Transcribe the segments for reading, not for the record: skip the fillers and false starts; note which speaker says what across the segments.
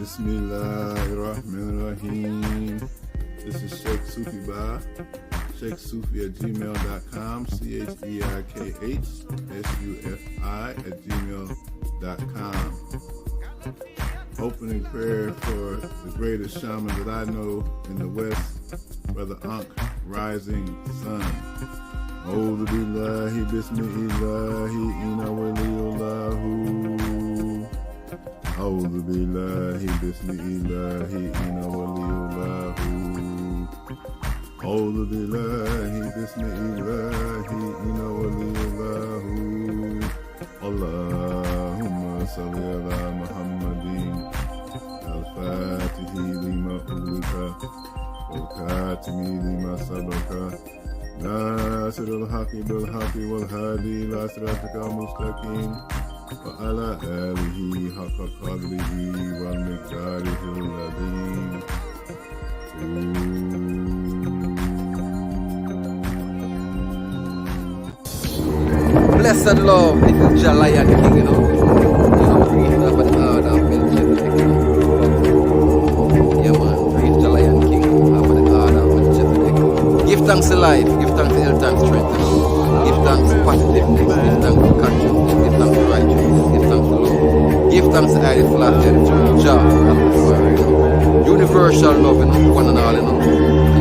Speaker 1: Bismillahirrahmanirrahim. This is Sheikh Sufi Ba. SheikhSufi@gmail.com. CheikSufi@gmail.com. Opening prayer for the greatest shaman that I know in the West, Brother Ankh, Rising Sun. A'udhu billahi bismillahi inna waliyullahu. A'udhu billahi bismillahi inna waliyullahu. A'udhu billahi bismillahi inna waliyullahu. Allahumma salli ala Muhammadin al-Fatihi lima ulika wal-Khatimi lima sabaka ناصر الحق بالحق والهادي إلى صراطك المستقيم وعلى آله حق قدره ومقداره العظيم.
Speaker 2: Blessed love, this is Jalayan King, you know. Yeah, man, praise Jalayan King. Give thanks to life, give thanks to health and strength, give thanks to positiveness, give thanks to consciousness, give thanks to righteousness, give thanks to love, give thanks to Edus, Jah, universal love, you know, one and all, you know.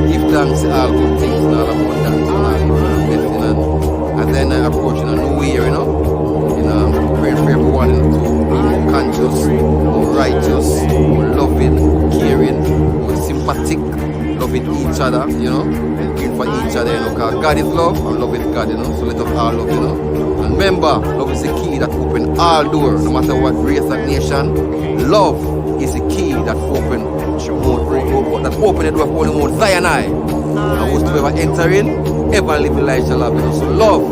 Speaker 2: Give thanks to all good things and all abundance and all blessing, and then I approach in a new year, you know, praying for everyone, you know, to be more conscious, more righteous, more loving, more caring, more sympathetic, loving each other, you know, and praying for each other, you know, because God is love and love is God, you know, so let us all love, you know. And remember, love is the key that opens all doors, no matter what race or nation. Love is the key that opens the door for only Mount Sinai. And whosoever enter in, ever live in life shall have, you know. So love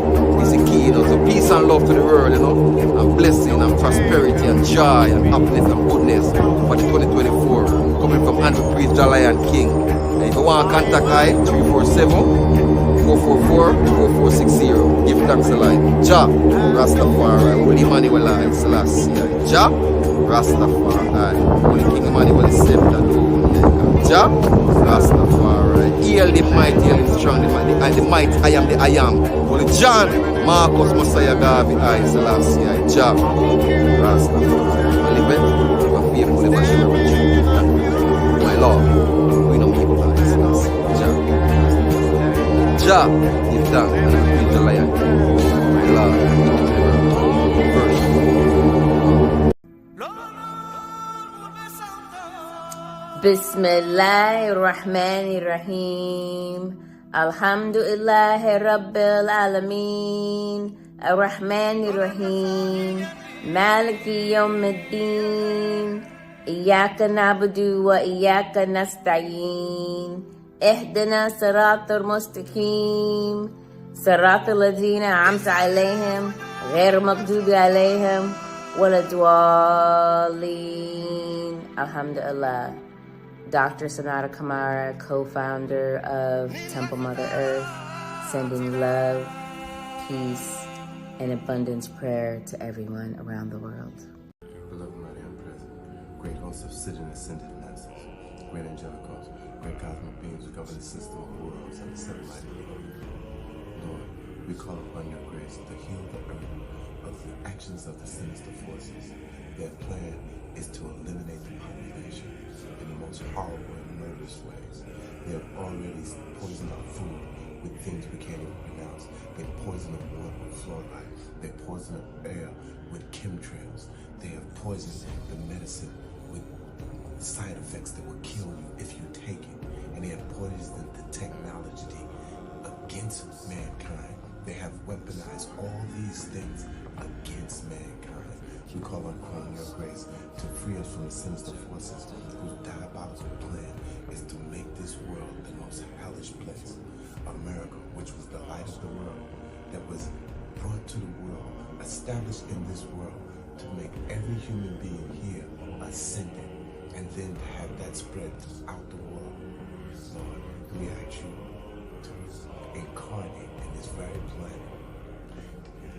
Speaker 2: is the key, you know, so peace and love to the world, you know, and blessing and prosperity and joy and happiness and goodness for the 2024, coming from Andrew Priest Jalayan King. And if you want to contact I, 347-444-4460. Give thanks to life. Jah, Rastafari, Holy Emmanuel, Selassie. Jah, Rastafari, Holy King Emmanuel, Scepter. Jah, Rastafari, heal the might, heal the strong, the might, I am the I am. Holy John, Marcus, Messiah, Gavi, I, Selassie, Jah, Rastafari. Live it, for fearful, never sure, my Lord, we know people like Selassie, Jah. Jah, give thanks, and I feel the lion, my Lord, first.
Speaker 3: Bismillahirrahmanirrahim. Alhamdulillahi Rabbil Alameen. Ar-Rahmanirrahim. Maliki Yawmiddin. Iyaka na'budu wa iyaka nasta'in. Ihdina siratal mustaqim. Siratal ladhina an'amta alayhim. Ghair maghdubi alayhim. Wala dwalin. Alhamdulillah. Dr. Sanada Kamara, co-founder of Temple Mother Earth, sending love, peace, and abundance prayer to everyone around the world.
Speaker 4: Beloved mighty and present, great hosts of sitting ascended masters, great angelicals, great cosmic beings who govern the system of worlds and the seven mighty beings. Lord, we call upon your grace to heal the earth of the actions of the sinister forces. Their plan is to eliminate the population in the most horrible and murderous ways. They have already poisoned our food with things we can't even pronounce. They poison the water with fluoride. They poison the air with chemtrails. They have poisoned the medicine with side effects that will kill you if you take it. And they have poisoned the technology against mankind. They have weaponized all these things against mankind. We call upon your grace to free us from the sinister forces whose diabolical plan is to make this world the most hellish place. America, which was the light of the world, that was brought to the world, established in this world, to make every human being here ascendant, and then to have that spread throughout the world. Lord, we ask you to incarnate in this very planet,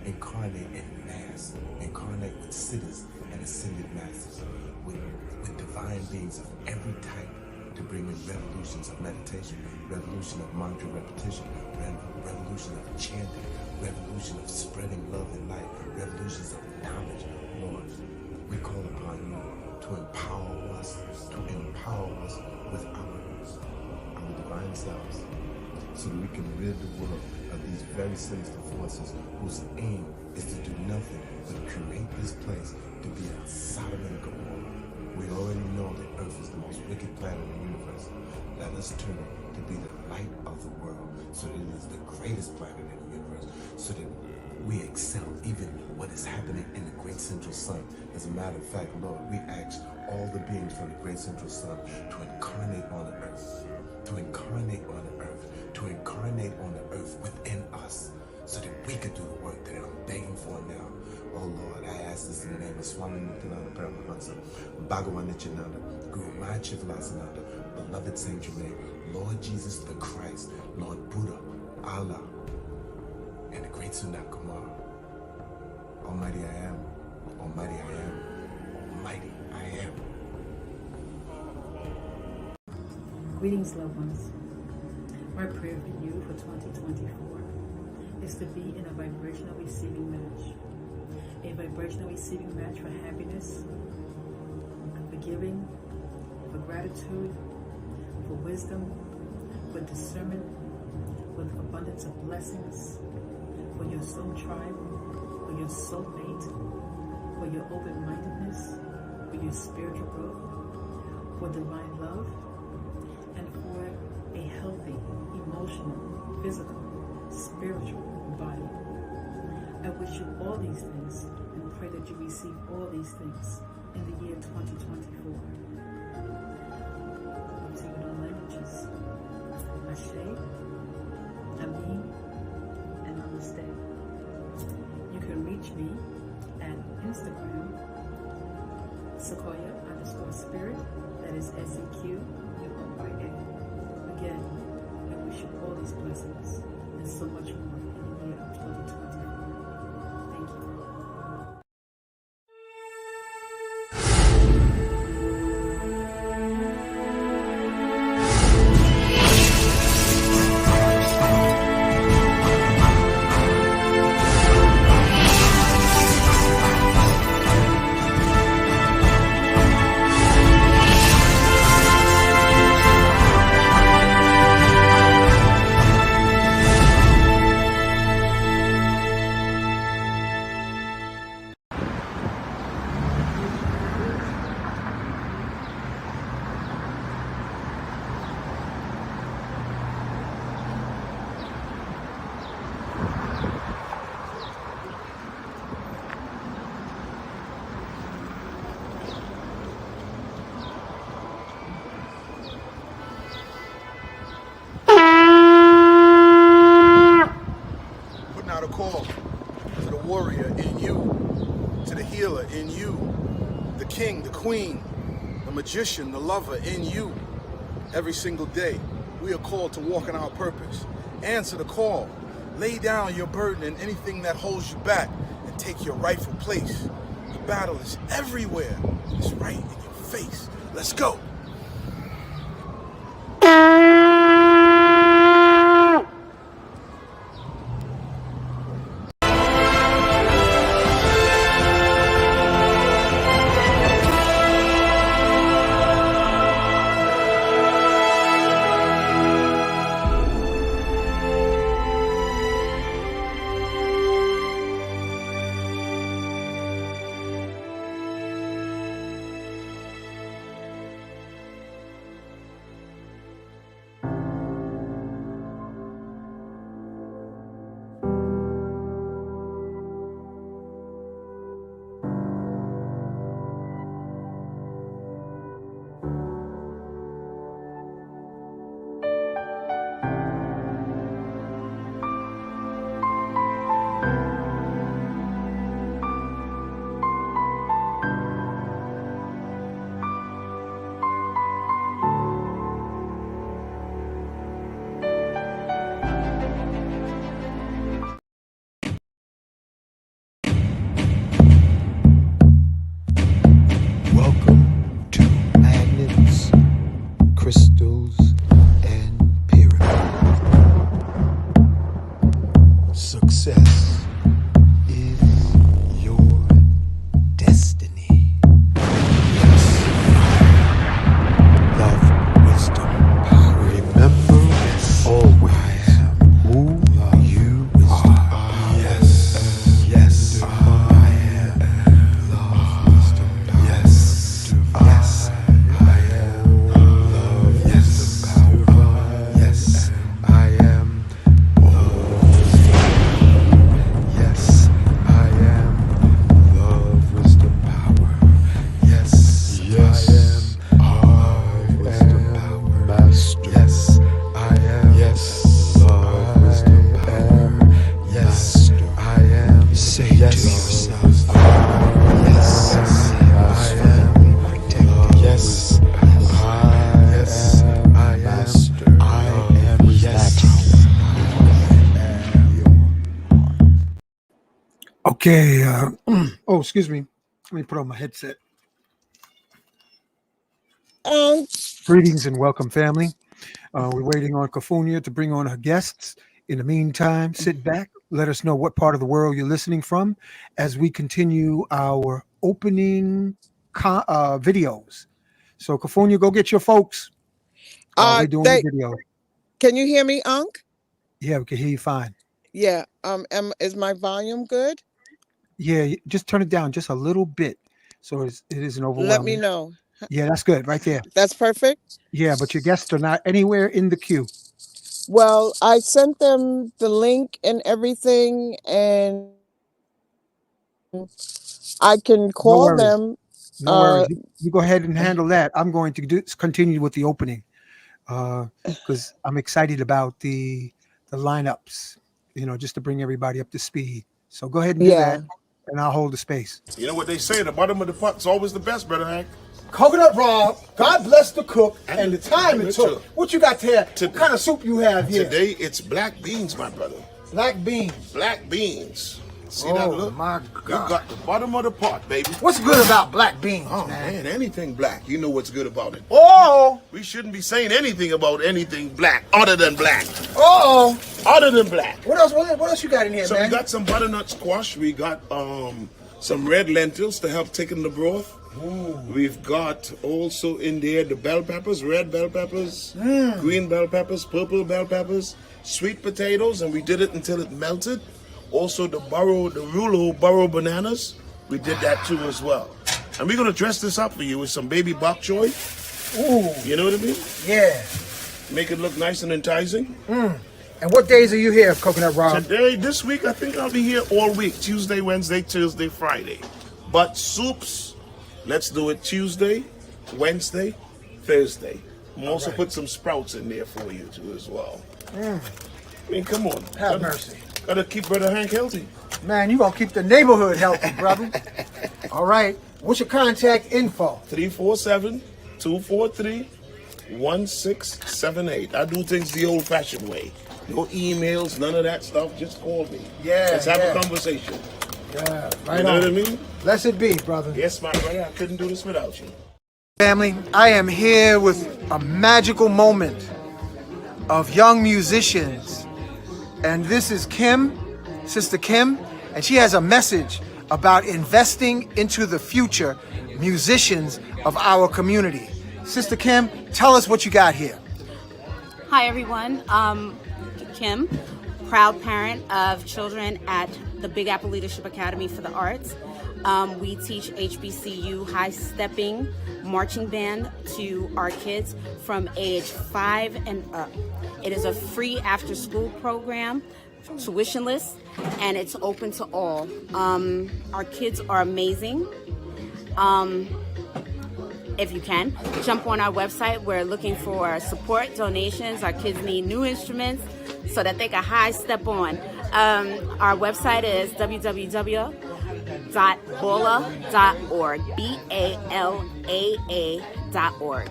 Speaker 4: incarnate in mass, universe, incarnate with siddhis and ascended masters, with divine beings of every type, to bring in revolutions of meditation, revolution of mantra repetition, revolution of chanting, revolution of spreading love and light, revolutions of knowledge. Lord, we call upon you to empower us with our divine selves, so that we can rid the world of these very sinister forces whose aim is to do nothing but create this place to be a Sodom and Gomorrah. We already know that Earth is the most wicked planet in the universe. Let us turn it to be the light of the world, so that it is the greatest planet in the universe, so that we excel even what is happening in the great central sun. As a matter of fact, Lord, we ask all the beings from the great central sun to incarnate on the earth, to incarnate on the earth, to incarnate on the earth within us, so that we could do the work that I'm begging for now. Oh Lord, I ask this in the name of Swami Nityananda Paramahansa, Bhagavan Nityananda, Guru Maha Chivilasananda, beloved Saint Germain, Lord Jesus the Christ, Lord Buddha, Allah, and the great Sundar Kumar. Almighty I am, Almighty I am, Almighty I am.
Speaker 5: Greetings, loved ones. My prayer for you for 2024 is to be in a vibrational receiving match. A vibrational receiving match for happiness, for giving, for gratitude, for wisdom, for discernment, with abundance of blessings, for your soul tribe, for your soulmate, for your open-mindedness, for your spiritual growth, for divine love, and for a healthy, emotional, physical, spiritual body. I wish you all these things and pray that you receive all these things in the year 2024. I'm speaking all languages. Ashe, Amin, and Namaste. You can reach me at Instagram, Sequoia_spirit, that is SEQUOIA. Again, I wish you all these blessings and so much more in the year of 2024. Thank you.
Speaker 6: Out a call to the warrior in you, to the healer in you, the king, the queen, the magician, the lover in you. Every single day, we are called to walk in our purpose. Answer the call. Lay down your burden and anything that holds you back and take your rightful place. The battle is everywhere. It's right in your face. Let's go.
Speaker 7: to yourself. Yes, I am protected. Yes, I am relaxing.
Speaker 8: Okay. Oh, excuse me. Let me put on my headset. Greetings and welcome, family. We're waiting on Kafunia to bring on her guests. In the meantime, sit back. Let us know what part of the world you're listening from as we continue our opening videos. So, Kafunia, go get your folks while we're doing the video.
Speaker 9: Can you hear me, Unc?
Speaker 8: Yeah, we can hear you fine.
Speaker 9: Yeah. Is my volume good?
Speaker 8: Yeah, just turn it down just a little bit so it isn't overwhelming.
Speaker 9: Let me know.
Speaker 8: Yeah, that's good right there.
Speaker 9: That's perfect?
Speaker 8: Yeah, but your guests are not anywhere in the queue.
Speaker 9: Well, I sent them the link and everything, and I can call them.
Speaker 8: No worries. You go ahead and handle that. I'm going to continue with the opening because I'm excited about the lineups, just to bring everybody up to speed. So go ahead and do that, and I'll hold the space.
Speaker 6: You know what they say, the bottom of the pot's always the best, Brother Hank.
Speaker 8: Coconut Rob, God bless the cook and the time it took. What you got there? What kind of soup you have here?
Speaker 6: Today, it's black beans, my brother.
Speaker 8: Black beans.
Speaker 6: Black beans. See that look?
Speaker 8: My God.
Speaker 6: You got the bottom of the pot, baby.
Speaker 8: What's good about black beans,
Speaker 6: man? Anything black. You know what's good about it.
Speaker 8: Oh!
Speaker 6: We shouldn't be saying anything about anything black other than black.
Speaker 8: Oh!
Speaker 6: Other than black.
Speaker 8: What else you got in here,
Speaker 6: so
Speaker 8: man?
Speaker 6: We got some butternut squash. We got some red lentils to help thicken the broth. Ooh. We've got also in there the bell peppers, red bell peppers, green bell peppers, purple bell peppers, sweet potatoes, and we did it until it melted. Also the Rulo burro bananas, we did that too as well. And we're gonna dress this up for you with some baby bok choy.
Speaker 8: Ooh.
Speaker 6: You know what I mean?
Speaker 8: Yeah.
Speaker 6: Make it look nice and enticing.
Speaker 8: And what days are you here, Coconut Rob?
Speaker 6: This week, I think I'll be here all week. Tuesday, Wednesday, Thursday, Friday. But soups, let's do it Tuesday, Wednesday, Thursday. We'll also put some sprouts in there for you too as well. I mean, come on.
Speaker 8: Have mercy.
Speaker 6: Gotta keep Brother Hank healthy.
Speaker 8: Man, you gonna keep the neighborhood healthy, brother. All right. What's your contact info?
Speaker 6: 347-243-1678. I do things the old-fashioned way. No emails, none of that stuff. Just call me.
Speaker 8: Yeah.
Speaker 6: Let's have a conversation.
Speaker 8: Yeah, right
Speaker 6: You know
Speaker 8: on.
Speaker 6: what I mean?
Speaker 8: Blessed be, brother.
Speaker 6: Yes, my brother. I couldn't do this without you.
Speaker 8: Family, I am here with a magical moment of young musicians. And this is Kim, Sister Kim, and she has a message about investing into the future musicians of our community. Sister Kim, tell us what you got here.
Speaker 10: Hi, everyone. Kim, proud parent of children at the Big Apple Leadership Academy for the Arts. We teach HBCU high-stepping marching band to our kids from age 5 and up. It is a free after-school program, tuitionless, and it's open to all. Our kids are amazing. If you can, jump on our website. We're looking for support, donations. Our kids need new instruments so that they can high step on. Our website is www.balaa.org, BALAA.org.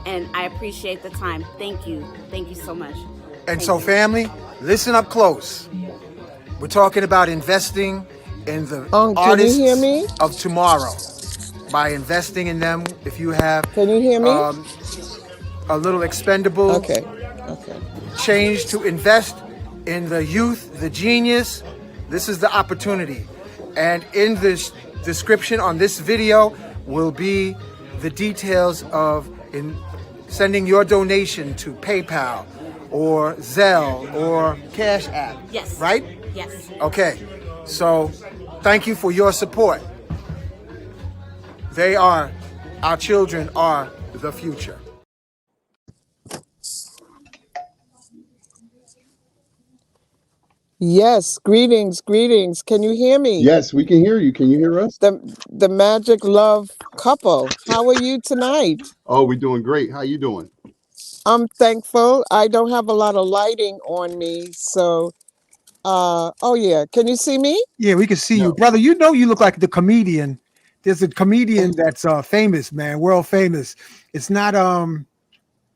Speaker 10: And I appreciate the time. Thank you. Thank you so much.
Speaker 8: And so, family, listen up close. We're talking about investing in the artists of tomorrow. By investing in them, if you have
Speaker 9: Can you hear me?
Speaker 8: A little expendable change to invest in the youth, the genius, this is the opportunity. And in this description on this video will be the details of sending your donation to PayPal or Zelle or Cash App.
Speaker 10: Yes.
Speaker 8: Right?
Speaker 10: Yes.
Speaker 8: Okay. So thank you for your support. Our children are the future.
Speaker 9: Yes, greetings. Can you hear me?
Speaker 11: Yes, we can hear you. Can you hear us?
Speaker 9: The Magic Love couple. How are you tonight?
Speaker 11: Oh, we're doing great. How you doing?
Speaker 9: I'm thankful. I don't have a lot of lighting on me, so Oh yeah, can you see me?
Speaker 8: Yeah, we can see you,
Speaker 11: No.
Speaker 8: brother. You know, you look like the comedian. There's a comedian that's famous, man, world famous. It's not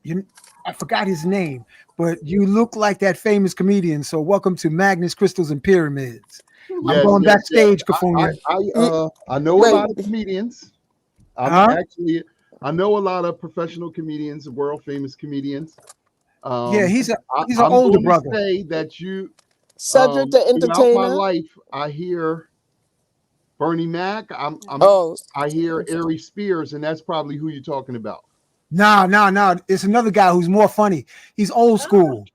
Speaker 8: you. I forgot his name, but you look like that famous comedian. So welcome to Magnets, Crystals, and Pyramids. I'm
Speaker 11: Yes,
Speaker 8: going
Speaker 11: yes, yes.
Speaker 8: backstage, Cafonia.
Speaker 11: I know a
Speaker 9: Wait.
Speaker 11: lot of comedians.
Speaker 8: Huh?
Speaker 11: I know a lot of professional comedians, world famous comedians.
Speaker 8: Yeah,
Speaker 11: Um,
Speaker 8: he's an
Speaker 11: I'm
Speaker 8: older
Speaker 11: going to
Speaker 8: brother.
Speaker 11: say that
Speaker 9: Cedric the
Speaker 11: throughout my
Speaker 9: Entertainer.
Speaker 11: life, I hear Bernie Mac.
Speaker 9: Oh,
Speaker 11: I hear Ari Spears, and that's probably who you're talking about.
Speaker 8: Nah. It's another guy who's more funny. He's old school.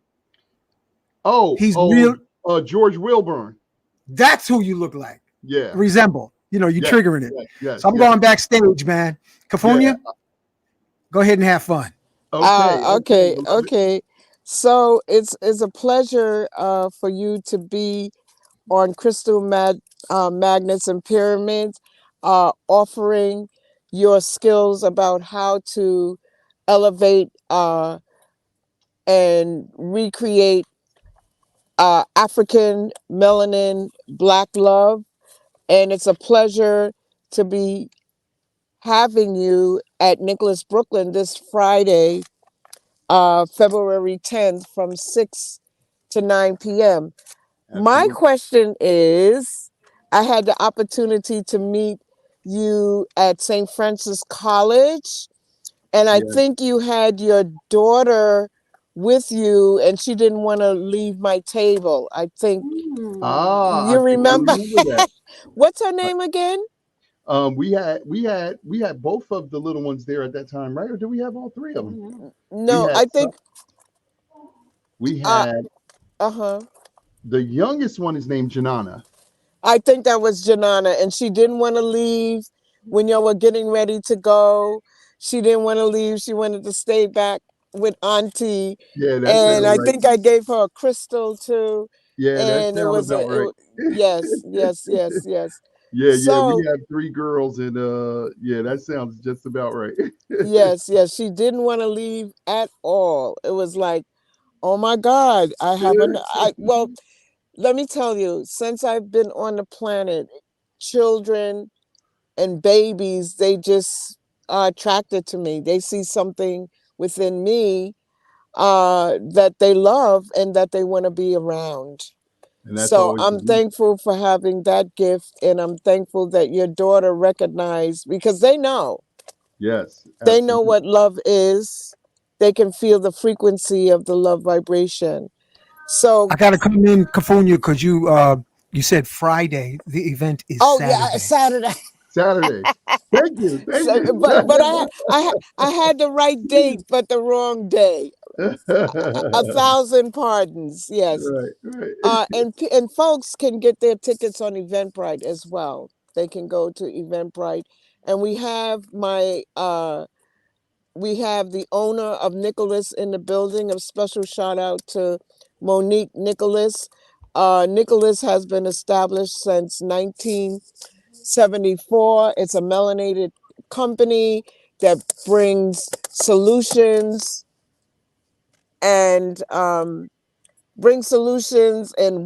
Speaker 8: He's real.
Speaker 11: George Wilburn.
Speaker 8: That's who you look like.
Speaker 11: Yeah.
Speaker 8: Resemble. You know, you're
Speaker 11: Yes,
Speaker 8: triggering it.
Speaker 11: yes,
Speaker 8: So I'm
Speaker 11: yes.
Speaker 8: going backstage, man. Cafonia,
Speaker 11: Yeah.
Speaker 8: go ahead and have fun.
Speaker 9: okay. So it's a pleasure for you to be on Magnets and Pyramids, offering your skills about how to elevate and recreate African melanin Black love. And it's a pleasure to be having you at Nicholas Brooklyn this Friday, February 10th from 6 to 9 p.m. My
Speaker 11: Absolutely.
Speaker 9: question is, I had the opportunity to meet you at St. Francis College, and I
Speaker 11: Yes.
Speaker 9: think you had your daughter with you, and she didn't want to leave my table. I think
Speaker 11: I
Speaker 9: you
Speaker 11: think I
Speaker 9: remember.
Speaker 11: remember that.
Speaker 9: What's her name again?
Speaker 11: We had both of the little ones there at that time, right? Or do we have all three of them? We
Speaker 9: No,
Speaker 11: had
Speaker 9: I think.
Speaker 11: we had
Speaker 9: Uh-huh.
Speaker 11: the youngest one is named Janana.
Speaker 9: I think that was Janana, and she didn't want to leave when y'all were getting ready to go. She didn't want to leave. She wanted to stay back with Auntie.
Speaker 11: Yeah, that
Speaker 9: And
Speaker 11: sounds
Speaker 9: I
Speaker 11: right.
Speaker 9: think I gave her a crystal too.
Speaker 11: Yeah, that
Speaker 9: And it
Speaker 11: sounds
Speaker 9: was
Speaker 11: about right.
Speaker 9: yes.
Speaker 11: Yeah, we
Speaker 9: So
Speaker 11: have three girls, and yeah, that sounds just about right.
Speaker 9: yes, she didn't want to leave at all. It was like, oh my God, well, let me tell you, since I've been on the planet, children and babies, they just are attracted to me. They see something within me that they love and that they want to be around.
Speaker 11: And that's
Speaker 9: So
Speaker 11: always the
Speaker 9: I'm
Speaker 11: reason.
Speaker 9: thankful for having that gift, and I'm thankful that your daughter recognized, because they know
Speaker 11: Yes, absolutely.
Speaker 9: what love is. They can feel the frequency of the love vibration. So,
Speaker 8: I gotta come in, Cafonia, because you said Friday. The event is
Speaker 9: oh yeah,
Speaker 8: Saturday.
Speaker 9: Saturday.
Speaker 11: Saturday. Thank you.
Speaker 9: So, but I had the right date, but the wrong day. A thousand pardons. Yes.
Speaker 11: Right.
Speaker 9: And folks can get their tickets on Eventbrite as well. They can go to Eventbrite, and we have the owner of Nicholas in the building. A special shout out to Monique Nicholas. Nicholas has been established since 1974. It's a melanated company that brings solutions and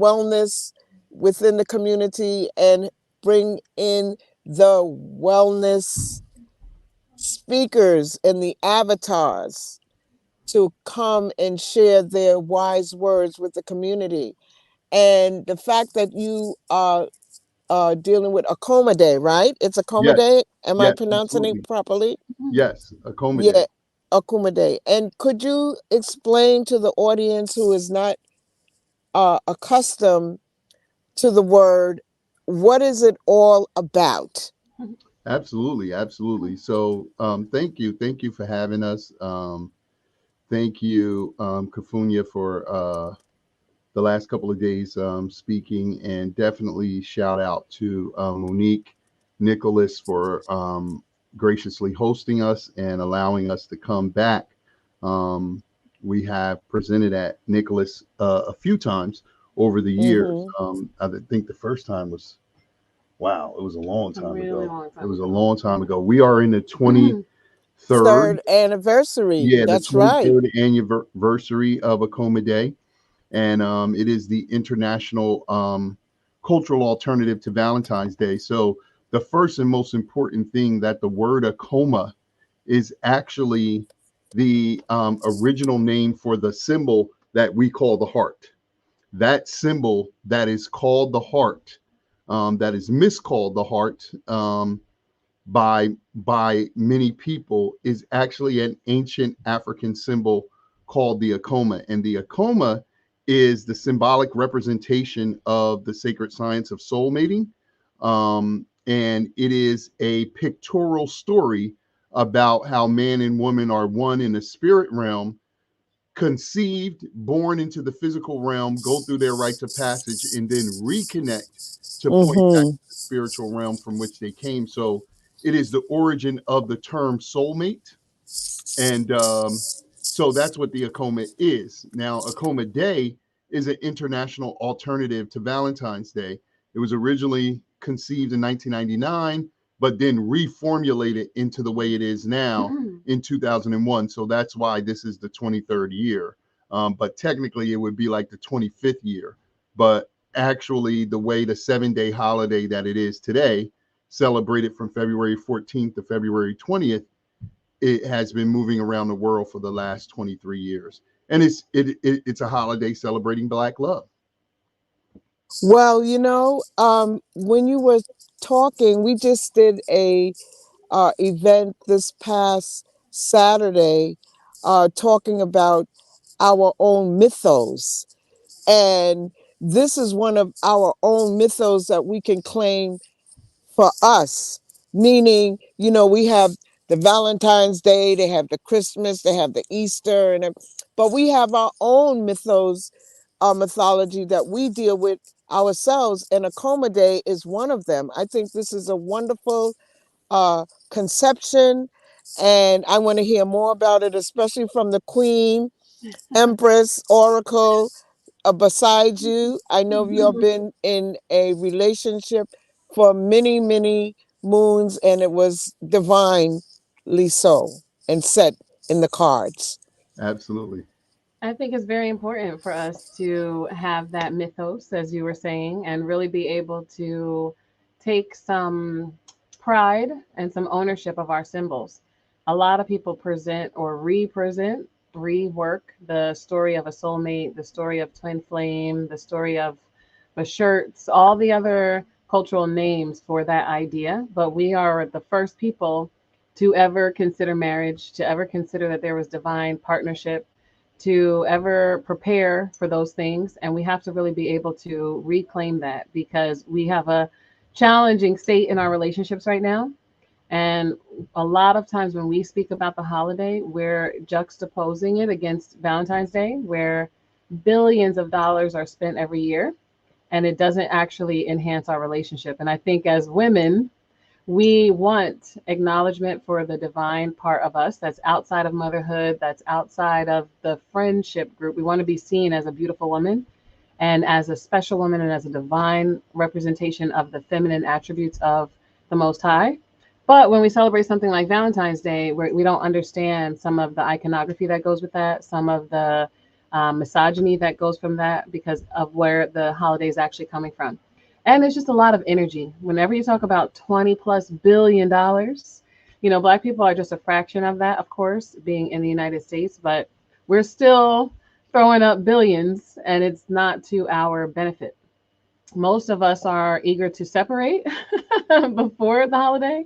Speaker 9: wellness within the community, and bring in the wellness speakers and the avatars to come and share their wise words with the community. And the fact that you are dealing with Akoma Day, right? It's Akoma
Speaker 11: Yes.
Speaker 9: Day. Am I
Speaker 11: Yes,
Speaker 9: pronouncing it
Speaker 11: absolutely.
Speaker 9: properly?
Speaker 11: Yes, accommodate.
Speaker 9: Yeah, Akuma Day. And could you explain to the audience who is not accustomed to the word, what is it all about?
Speaker 11: Absolutely. So, thank you for having us. Thank you, Kafunya, for the last couple of days speaking, and definitely shout out to Monique Nicholas for graciously hosting us and allowing us to come back. We have presented at Nicholas a few times over the years. I think the first time was, wow, it was a long time ago. It was a long time ago. We are in the 23rd.
Speaker 9: Third anniversary.
Speaker 11: Yeah, the
Speaker 9: That's right.
Speaker 11: 23rd anniversary of Akoma Day. and it is the international cultural alternative to Valentine's Day. So the first and most important thing, that the word Akoma is actually the original name for the symbol that we call the heart. That symbol that is called the heart, that is miscalled the heart by many people, is actually an ancient African symbol called the Akoma. And the Akoma is the symbolic representation of the sacred science of soulmating. And it is a pictorial story about how man and woman are one in the spirit realm, conceived, born into the physical realm, go through their rites of passage, and then reconnect to point back to the spiritual realm from which they came. So it is the origin of the term soulmate. And so that's what the Akoma is. Now, Akoma Day is an international alternative to Valentine's Day. It was originally conceived in 1999, but then reformulated into the way it is now in 2001. So that's why this is the 23rd year. But technically, it would be like the 25th year. But actually, the way the 7-day holiday that it is today, celebrated from February 14th to February 20th, it has been moving around the world for the last 23 years. And it's a holiday celebrating Black love.
Speaker 9: Well, when you were talking, we just did a event this past Saturday talking about our own mythos. And this is one of our own mythos that we can claim for us, meaning, we have the Valentine's Day, they have the Christmas, they have the Easter, but we have our own mythos, mythology that we deal with ourselves, and Akoma Day is one of them. I think this is a wonderful conception, and I want to hear more about it, especially from the Queen, Empress, Oracle. Besides you, I know you've been in a relationship for many, many moons, and it was divinely so and set in the cards.
Speaker 11: Absolutely.
Speaker 12: I think it's very important for us to have that mythos, as you were saying, and really be able to take some pride and some ownership of our symbols. A lot of people present or represent, rework the story of a soulmate, the story of twin flame, the story of the shirts, all the other cultural names for that idea. But we are the first people to ever consider marriage, to ever consider that there was divine partnership, to ever prepare for those things. And we have to really be able to reclaim that, because we have a challenging state in our relationships right now. And a lot of times when we speak about the holiday, we're juxtaposing it against Valentine's Day, where billions of dollars are spent every year, and it doesn't actually enhance our relationship. And I think as women, we want acknowledgement for the divine part of us that's outside of motherhood, that's outside of the friendship group. We want to be seen as a beautiful woman and as a special woman and as a divine representation of the feminine attributes of the Most High. But when we celebrate something like Valentine's Day, we don't understand some of the iconography that goes with that, some of the misogyny that goes from that, because of where the holiday is actually coming from. And it's just a lot of energy. Whenever you talk about $20+ billion, Black people are just a fraction of that, of course, being in the United States, but we're still throwing up billions, and it's not to our benefit. Most of us are eager to separate before the holiday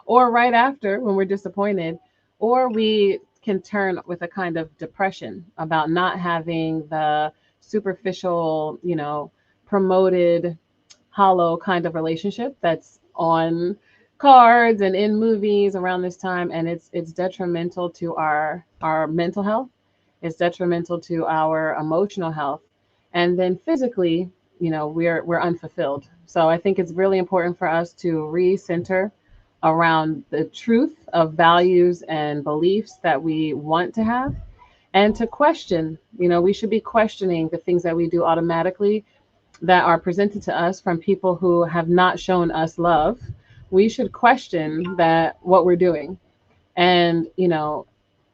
Speaker 12: or right after when we're disappointed, or we can turn with a kind of depression about not having the superficial, promoted, hollow kind of relationship that's on cards and in movies around this time. And it's detrimental to our mental health. It's detrimental to our emotional health. And then physically, we're unfulfilled. So I think it's really important for us to recenter around the truth of values and beliefs that we want to have, and to question. We should be questioning the things that we do automatically that are presented to us from people who have not shown us love. We should question that what we're doing. And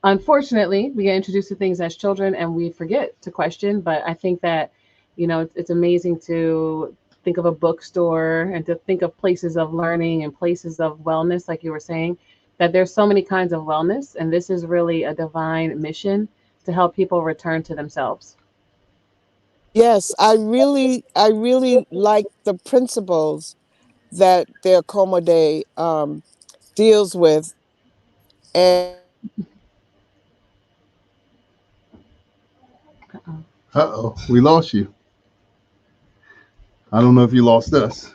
Speaker 12: unfortunately, we get introduced to things as children and we forget to question. But I think that, it's amazing to think of a bookstore and to think of places of learning and places of wellness, like you were saying, that there's so many kinds of wellness. And this is really a divine mission to help people return to themselves.
Speaker 9: Yes, I really like the principles that the Akoma Day deals with, and
Speaker 11: Uh-oh, we lost you. I don't know if you lost us.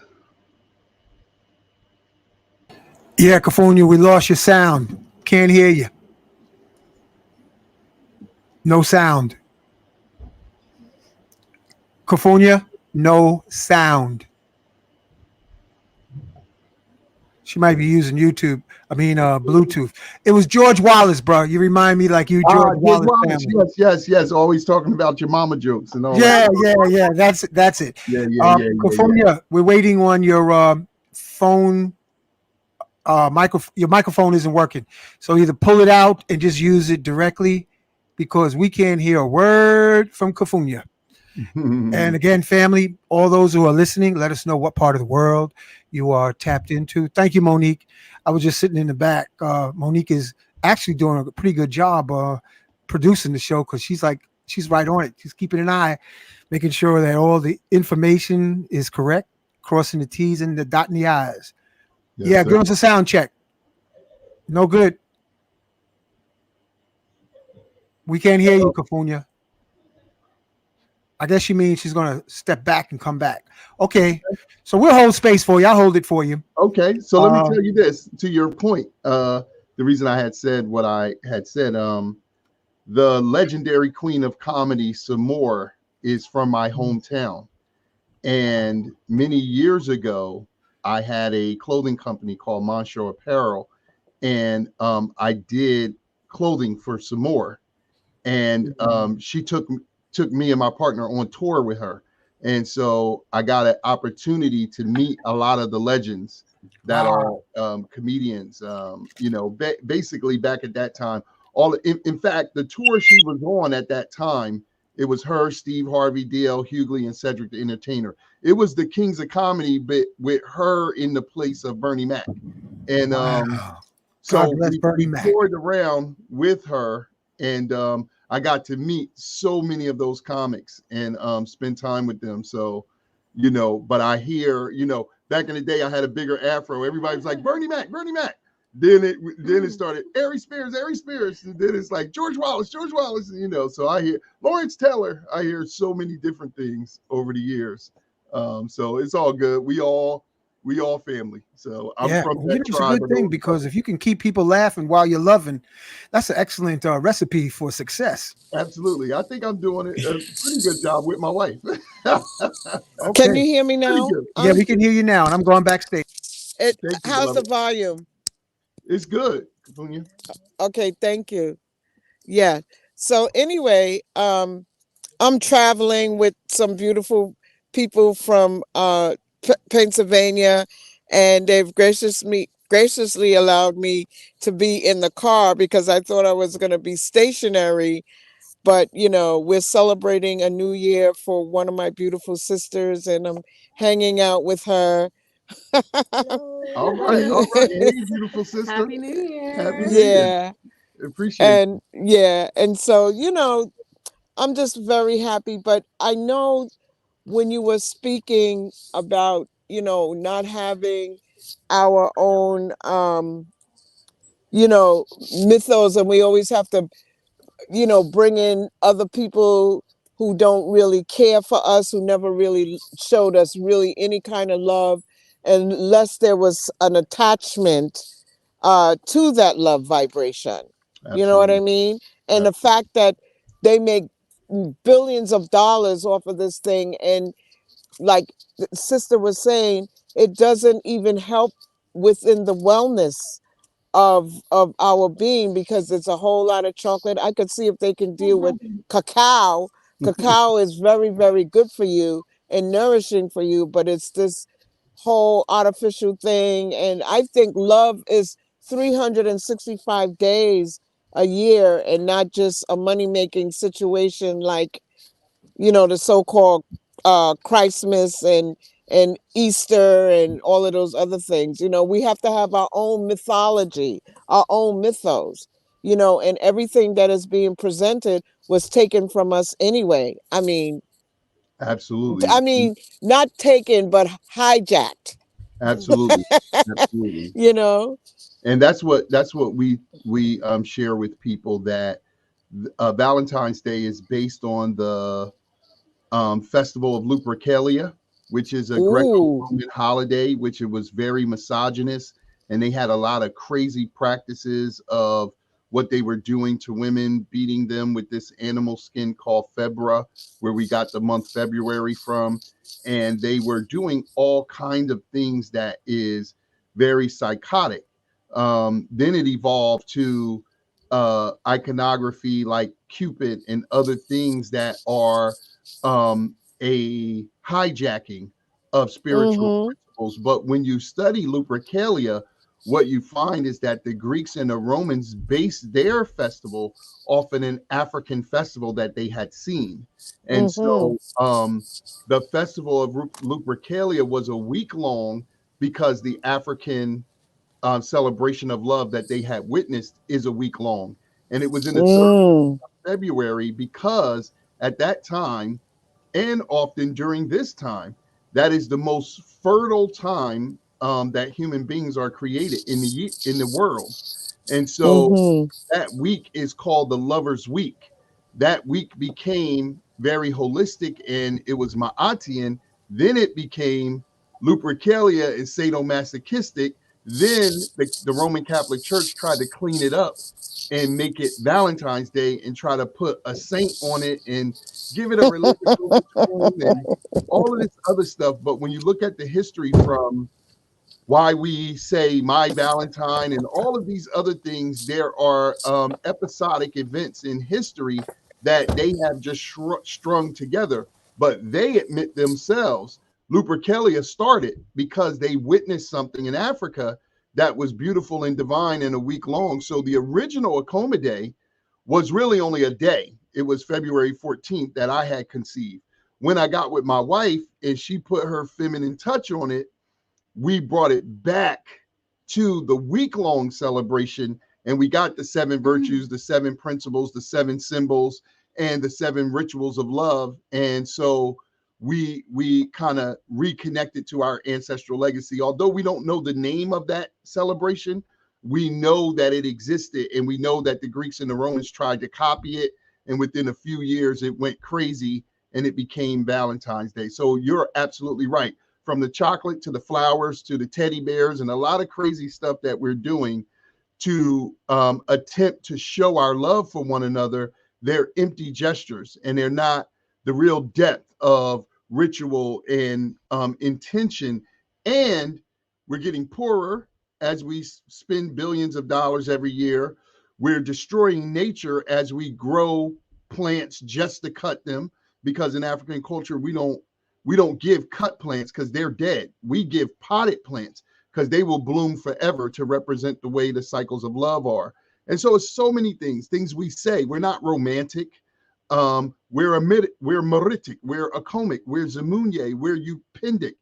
Speaker 8: Yeah, California, we lost your sound. Can't hear you. No sound. California, no sound. She might be using Bluetooth. It was George Wallace, bro. You remind me like you, George Wallace family.
Speaker 11: Yes. Always talking about your mama jokes and all
Speaker 8: Yeah,
Speaker 11: that.
Speaker 8: yeah. That's it.
Speaker 11: Yeah.
Speaker 8: California, we're waiting on your phone. Your microphone isn't working, so either pull it out and just use it directly, because we can't hear a word from California. And again, family, all those who are listening, let us know what part of the world you are tapped into. Thank you, Monique. I was just sitting in the back. Monique is actually doing a pretty good job producing the show, because she's right on it. She's keeping an eye, making sure that all the information is correct, crossing the T's and the dotting the I's.
Speaker 11: Yes,
Speaker 8: yeah,
Speaker 11: sir.
Speaker 8: give us a sound check. No good. We can't hear you, California. I guess she means she's going to step back and come back. Okay. So we'll hold space for you. I'll hold it for you.
Speaker 11: Okay. So let me tell you this, to your point. The reason I had said what I had said, the legendary queen of comedy, Samore, is from my hometown. And many years ago, I had a clothing company called Montsho Apparel, and I did clothing for Samore. And she took me and my partner on tour with her. And so I got an opportunity to meet a lot of the legends that are comedians, basically back at that time. In fact, the tour she was on at that time, it was her, Steve Harvey, D.L. Hughley, and Cedric the Entertainer. It was the Kings of Comedy, but with her in the place of Bernie Mac. And so we toured around with her, and I got to meet so many of those comics and spend time with them. So, but I hear, back in the day, I had a bigger afro. Everybody was like, Bernie Mac. Then it started Ari Spears, and then it's like George Wallace, so I hear Lawrence Taylor. I hear so many different things over the years. So it's all good. We all family. So I'm from that tribe.
Speaker 8: It's a good thing, because if you can keep people laughing while you're loving, that's an excellent recipe for success.
Speaker 11: Absolutely. I think I'm doing a pretty good job with my wife.
Speaker 9: Okay. Can you hear me now?
Speaker 8: Yeah, we can hear you now, and I'm going backstage.
Speaker 9: How's the volume?
Speaker 11: It's good.
Speaker 9: Okay, thank you. Yeah. So anyway, I'm traveling with some beautiful people from Pennsylvania, and they've graciously allowed me to be in the car, because I thought I was going to be stationary. But we're celebrating a new year for one of my beautiful sisters, and I'm hanging out with her.
Speaker 11: All right. Hey, beautiful sister.
Speaker 12: Happy New Year.
Speaker 11: Happy New Year. Appreciate
Speaker 9: it. And so, I'm just very happy. But I know when you were speaking about, not having our own, mythos, and we always have to, bring in other people who don't really care for us, who never really showed us really any kind of love, unless there was an attachment to that love vibration. Absolutely. You know what I mean? And the fact that they make billions of dollars off of this thing, and like the sister was saying, it doesn't even help within the wellness of our being, because it's a whole lot of chocolate. I could see if they can deal with cacao. Cacao is very, very good for you and nourishing for you, but it's this whole artificial thing. And I think love is 365 days a year and not just a money-making situation like, the so-called Christmas and Easter and all of those other things. We have to have our own mythology, our own mythos, and everything that is being presented was taken from us anyway.
Speaker 11: Absolutely.
Speaker 9: Not taken, but hijacked.
Speaker 11: Absolutely. Absolutely. And that's what we share with people, that Valentine's Day is based on the festival of Lupercalia, which is a Greco-Roman holiday, which it was very misogynist, and they had a lot of crazy practices of what they were doing to women, beating them with this animal skin called febra, where we got the month February from. And they were doing all kinds of things that is very psychotic. Then it evolved to iconography like Cupid and other things that are a hijacking of spiritual principles. But when you study Lupercalia, what you find is that the Greeks and the Romans based their festival off an African festival that they had seen. And so the festival of Lupercalia was a week long because the African celebration of love that they had witnessed is a week long. And it was in the third week of February because at that time, and often during this time, that is the most fertile time that human beings are created in the world. And so that week is called the Lover's Week. That week became very holistic and it was Ma'atian. Then it became Lupercalia and sadomasochistic. Then the Roman Catholic Church tried to clean it up and make it Valentine's Day and try to put a saint on it and give it a religious overtone and all of this other stuff. But when you look at the history from why we say My Valentine and all of these other things, there are episodic events in history that they have just strung together. But they admit themselves, Lupercalia started because they witnessed something in Africa that was beautiful and divine and a week long. So the original Akoma Day was really only a day. It was February 14th that I had conceived. When I got with my wife and she put her feminine touch on it, we brought it back to the week-long celebration, and we got the 7 virtues, the 7 principles, the 7 symbols, and the 7 rituals of love. And so we kind of reconnected to our ancestral legacy. Although we don't know the name of that celebration, we know that it existed, and we know that the Greeks and the Romans tried to copy it, and within a few years it went crazy and it became Valentine's Day. So you're absolutely right. From the chocolate to the flowers to the teddy bears and a lot of crazy stuff that we're doing to attempt to show our love for one another, they're empty gestures and they're not the real depth of ritual and intention. And we're getting poorer as we spend billions of dollars every year. We're destroying nature as we grow plants just to cut them, because in African culture, we don't give cut plants because they're dead. We give potted plants because they will bloom forever to represent the way the cycles of love are. And so it's so many things we say. We're not romantic. We're meritic, we're Akomic, we're Zemunye, we're Upendic.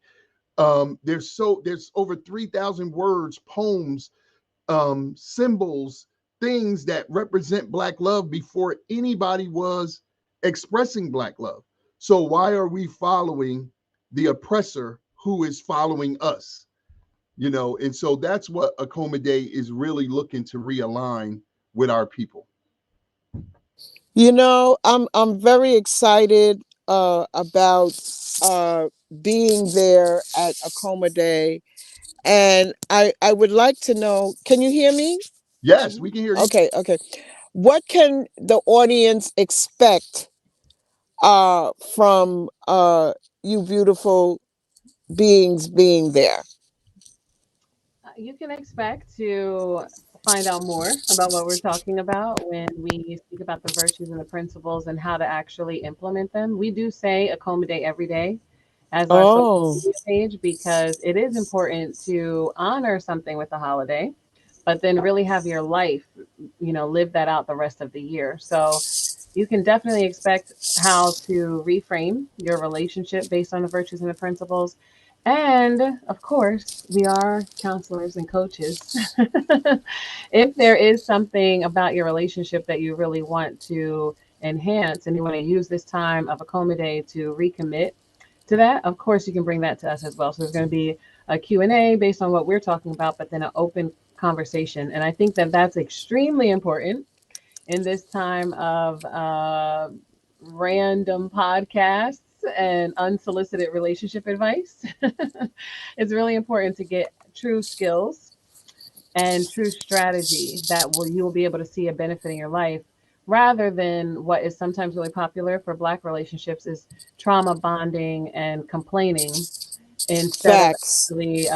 Speaker 11: There's over 3,000 words, poems, symbols, things that represent Black love before anybody was expressing Black love. So why are we following the oppressor who is following us? And so that's what Akoma Day is really looking to realign with our people.
Speaker 9: I'm very excited about being there at Akoma Day, and I would like to know. Can you hear me?
Speaker 11: Yes, we can hear you.
Speaker 9: Okay. What can the audience expect from you beautiful beings being there?
Speaker 12: You can expect to find out more about what we're talking about when we speak about the virtues and the principles and how to actually implement them. We do say accommodate every day as our social media page because it is important to honor something with the holiday, but then really have your life, live that out the rest of the year. So you can definitely expect how to reframe your relationship based on the virtues and the principles. And of course, we are counselors and coaches. If there is something about your relationship that you really want to enhance and you want to use this time of Akoma Day to recommit to that, of course, you can bring that to us as well. So there's going to be a Q&A based on what we're talking about, but then an open conversation. And I think that that's extremely important in this time of random podcasts and unsolicited relationship advice. It's really important to get true skills and true strategy that you will be able to see a benefit in your life, rather than what is sometimes really popular for Black relationships is trauma bonding and complaining, instead of
Speaker 9: Facts.
Speaker 12: actually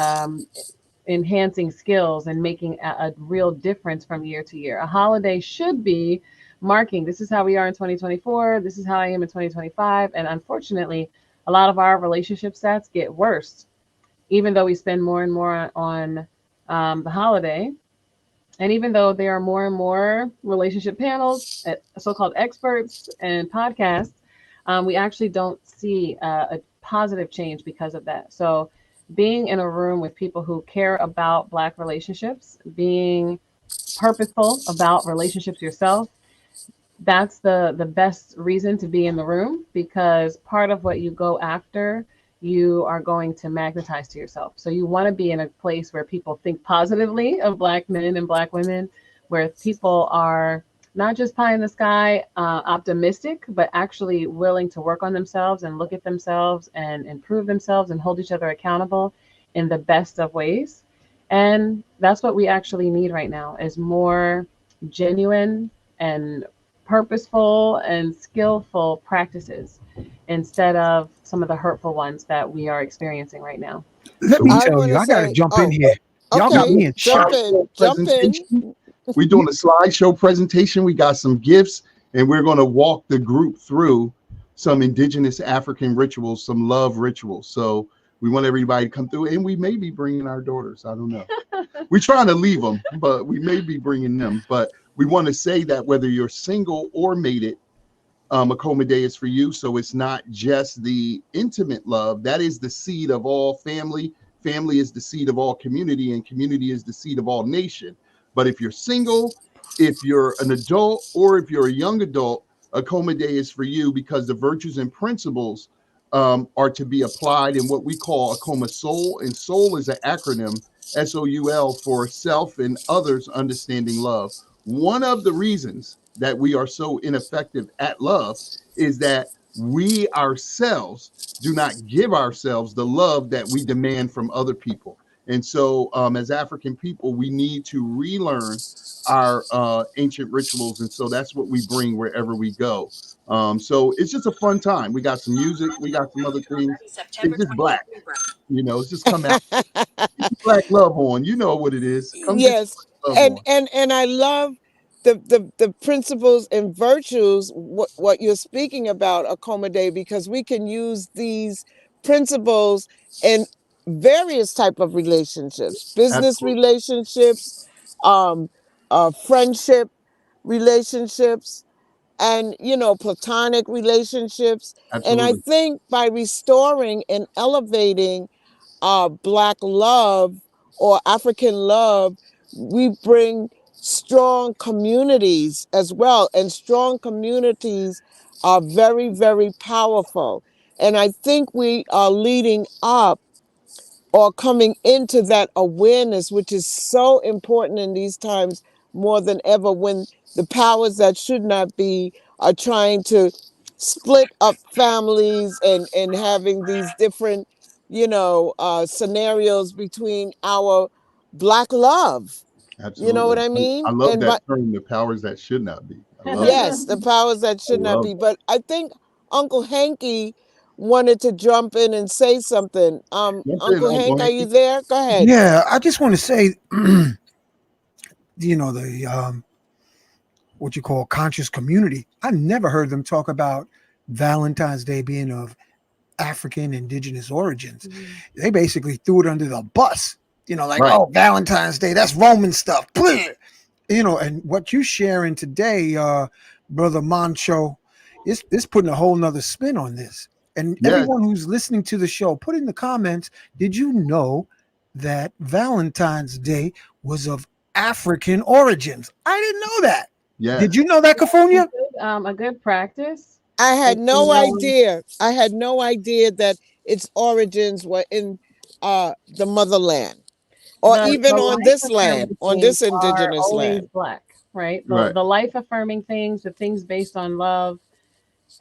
Speaker 12: enhancing skills and making a real difference from year to year. A holiday should be marking, this is how we are in 2024, this is how I am in 2025. And unfortunately, a lot of our relationship stats get worse, even though we spend more and more on the holiday. And even though there are more and more relationship panels, so-called experts and podcasts, we actually don't see a positive change because of that. So being in a room with people who care about Black relationships, being purposeful about relationships yourself, that's the best reason to be in the room, because part of what you go after, you are going to magnetize to yourself. So you want to be in a place where people think positively of Black men and Black women, where people are not just pie in the sky, optimistic, but actually willing to work on themselves and look at themselves and improve themselves and hold each other accountable in the best of ways. And that's what we actually need right now, is more genuine and purposeful and skillful practices instead of some of the hurtful ones that we are experiencing right now.
Speaker 13: Let me
Speaker 9: I
Speaker 13: tell
Speaker 9: want
Speaker 13: you,
Speaker 9: to
Speaker 13: I got to
Speaker 9: say,
Speaker 13: jump in here. Y'all got
Speaker 9: okay,
Speaker 13: me in shock.
Speaker 9: jump in.
Speaker 11: We're doing a slideshow presentation. We got some gifts, and we're going to walk the group through some indigenous African rituals, some love rituals. So we want everybody to come through, and we may be bringing our daughters. I don't know. We're trying to leave them, but we may be bringing them. But we want to say that whether you're single or mated, Akoma Day is for you. So it's not just the intimate love. That is the seed of all family. Family is the seed of all community, and community is the seed of all nation. But if you're single, if you're an adult, or if you're a young adult, Akoma Day is for you, because the virtues and principles are to be applied in what we call Akoma Soul. And Soul is an acronym, SOUL, for self and others understanding love. One of the reasons that we are so ineffective at love is that we ourselves do not give ourselves the love that we demand from other people. And so as African people, we need to relearn our ancient rituals. And so that's what we bring wherever we go. So it's just a fun time. We got some music. We got some other things. It's just Black, it's just come out. Black love on. You know what it is. Come get
Speaker 9: Yes,
Speaker 11: your love on.
Speaker 9: and I love the principles and virtues what you're speaking about, Akoma Day, because we can use these principles in various type of relationships, business
Speaker 11: Absolutely.
Speaker 9: relationships, friendship relationships, and platonic relationships. And I
Speaker 11: Absolutely.
Speaker 9: think by restoring and elevating Black love or African love, we bring strong communities as well. And strong communities are very, very powerful. And I think we are leading up or coming into that awareness, which is so important in these times more than ever, when the powers that should not be are trying to split up families and having these different scenarios between our Black love. You know what
Speaker 11: Absolutely.
Speaker 9: I
Speaker 11: I
Speaker 9: mean?
Speaker 11: love
Speaker 9: And
Speaker 11: that
Speaker 9: but
Speaker 11: term, the powers that should not be. I love it.
Speaker 9: yes, the powers that
Speaker 11: I
Speaker 9: should not
Speaker 11: love
Speaker 9: be. But I think Uncle Hanky wanted to jump in and say something.
Speaker 11: it. Jump in,
Speaker 9: Uncle
Speaker 11: Uncle
Speaker 9: Hank, are you
Speaker 11: Hanky.
Speaker 9: there? Go ahead.
Speaker 13: Yeah, I just want to say, the what you call conscious community. I never heard them talk about Valentine's Day being of African indigenous origins. They basically threw it under the bus Like,
Speaker 11: Right.
Speaker 13: oh, Valentine's Day, that's Roman stuff. And what you sharing today, Brother Montsho, is putting a whole nother spin on this. And
Speaker 11: Yes.
Speaker 13: everyone who's listening to the show, put in the comments, did you know that Valentine's Day was of African origins? I didn't know that.
Speaker 11: Yes.
Speaker 13: Did you know that, Kafunya?
Speaker 12: A good practice.
Speaker 9: I had
Speaker 12: is to
Speaker 9: no
Speaker 12: know-
Speaker 9: idea. I had no idea that its origins were in the motherland, or even
Speaker 12: the
Speaker 9: on this
Speaker 12: life-affirming
Speaker 9: land, on
Speaker 12: things
Speaker 9: this
Speaker 12: are
Speaker 9: indigenous
Speaker 12: always
Speaker 9: land.
Speaker 12: Black, right?
Speaker 11: Right.
Speaker 12: The life-affirming things, the things based on love,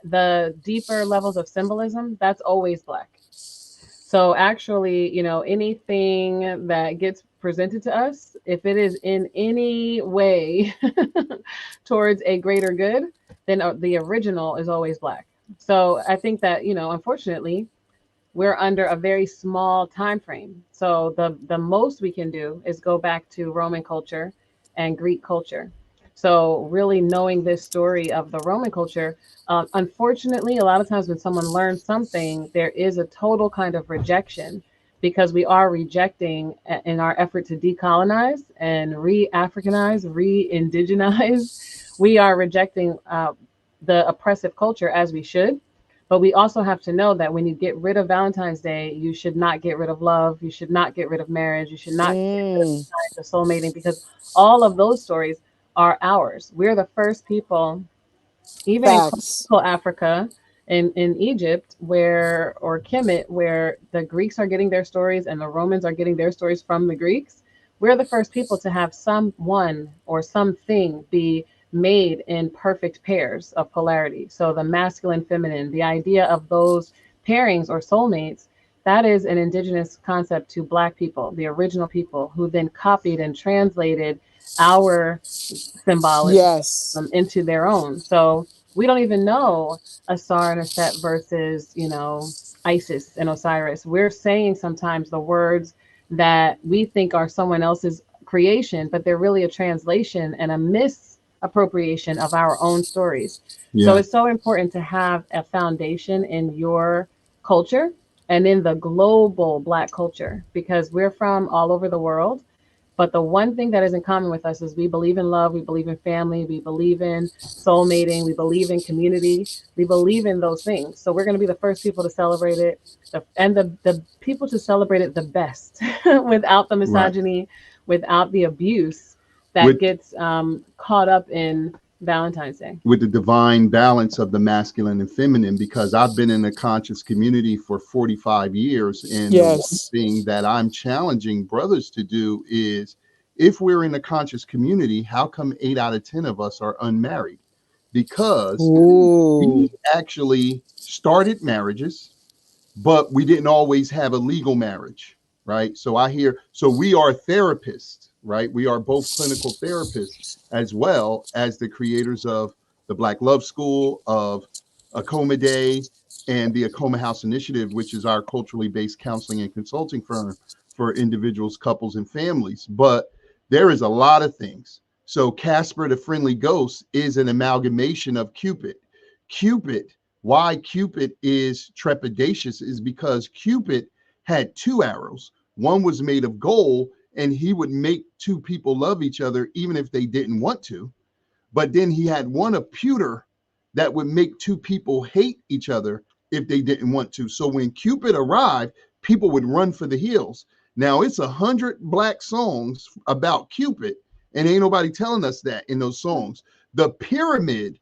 Speaker 12: the deeper levels of symbolism, that's always Black. So actually, anything that gets presented to us, if it is in any way towards a greater good, then the original is always Black. So I think that, unfortunately, we're under a very small time frame. So the most we can do is go back to Roman culture and Greek culture. So really knowing this story of the Roman culture, unfortunately, a lot of times when someone learns something, there is a total kind of rejection, because we are rejecting in our effort to decolonize and re-Africanize, re-indigenize. We are rejecting the oppressive culture, as we should. But we also have to know that when you get rid of Valentine's Day, you should not get rid of love. You should not get rid of marriage. You should not get rid of soulmating, because all of those stories are ours. We're the first people, even in classical Africa, in Egypt, or Kemet, where the Greeks are getting their stories and the Romans are getting their stories from the Greeks. We're the first people to have someone or something be made in perfect pairs of polarity. So the masculine, feminine, the idea of those pairings or soulmates, that is an indigenous concept to Black people, the original people, who then copied and translated our symbolism into their own. So we don't even know Asar and Aset versus, Isis and Osiris. We're saying sometimes the words that we think are someone else's creation, but they're really a translation and a misappropriation of our own stories.
Speaker 11: Yeah.
Speaker 12: So it's so important to have a foundation in your culture and in the global Black culture, because we're from all over the world. But the one thing that is in common with us is we believe in love, we believe in family, we believe in soulmating, we believe in community, we believe in those things. So we're going to be the first people to celebrate it, and the people to celebrate it the best, without the misogyny, without the abuse that gets caught up in Valentine's Day.
Speaker 11: With the divine balance of the masculine and feminine, because I've been in a conscious community for 45 years. And the one thing that I'm challenging brothers to do is, if we're in a conscious community, how come 8 out of 10 of us are unmarried? Because we actually started marriages, but we didn't always have a legal marriage, right? So we are therapists, right? We are both clinical therapists, as well as the creators of the Black Love School, of Akoma Day, and the Akoma House Initiative, which is our culturally based counseling and consulting firm for individuals, couples, and families. But there is a lot of things. So Casper the Friendly Ghost is an amalgamation of Cupid. Why Cupid is trepidatious is because Cupid had 2 arrows. One was made of gold, and he would make 2 people love each other even if they didn't want to. But then he had one of pewter that would make 2 people hate each other if they didn't want to. So when Cupid arrived, people would run for the hills. Now it's 100 Black songs about Cupid, and ain't nobody telling us that in those songs. The pyramid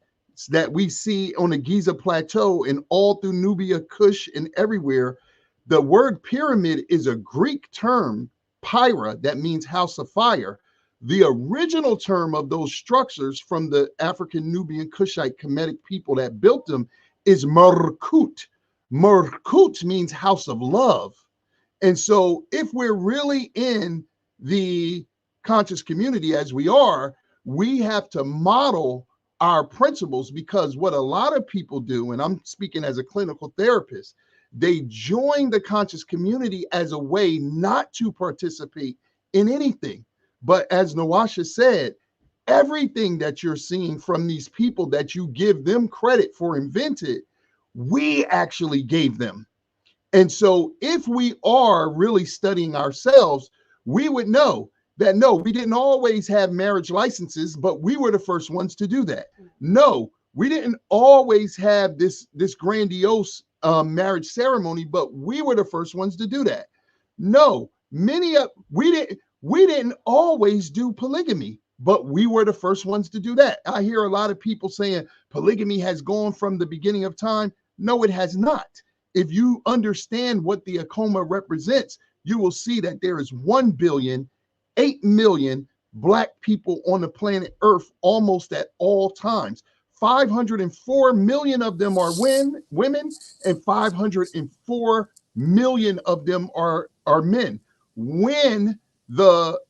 Speaker 11: that we see on the Giza Plateau and all through Nubia, Kush, and everywhere, the word pyramid is a Greek term, pyra, that means house of fire. The original term of those structures from the African, Nubian, Kushite, Kemetic people that built them is Merkut. Merkut means house of love. And so if we're really in the conscious community, as we are, we have to model our principles, because what a lot of people do, and I'm speaking as a clinical therapist, they join the conscious community as a way not to participate in anything. But as Nwasha said, everything that you're seeing from these people that you give them credit for invented, we actually gave them. And so if we are really studying ourselves, we would know that no, we didn't always have marriage licenses, but we were the first ones to do that. No, we didn't always have this grandiose marriage ceremony, but we were the first ones to do that. No, we didn't always do polygamy, but we were the first ones to do that. I hear a lot of people saying polygamy has gone from the beginning of time. No, it has not. If you understand what the Akoma represents, you will see that there is 1,000,000,008,000,000 Black people on the planet Earth almost at all times. 504 million of them are women, and 504 million of them are men. When the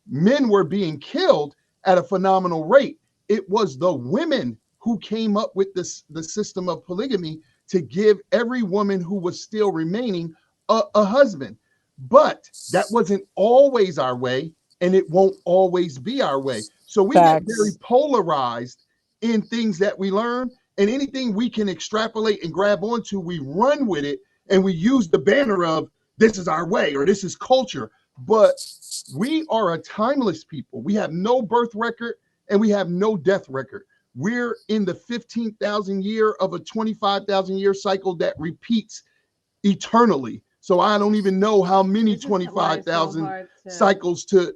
Speaker 11: men were being killed at a phenomenal rate, it was the women who came up with the system of polygamy to give every woman who was still remaining a husband. But that wasn't always our way, and it won't always be our way. So we get very polarized in things that we learn, and anything we can extrapolate and grab onto, we run with it, and we use the banner of this is our way or this is culture. But we are a timeless people. We have no birth record and we have no death record. We're in the 15,000 year of a 25,000 year cycle that repeats eternally. So I don't even know how many 25,000 cycles to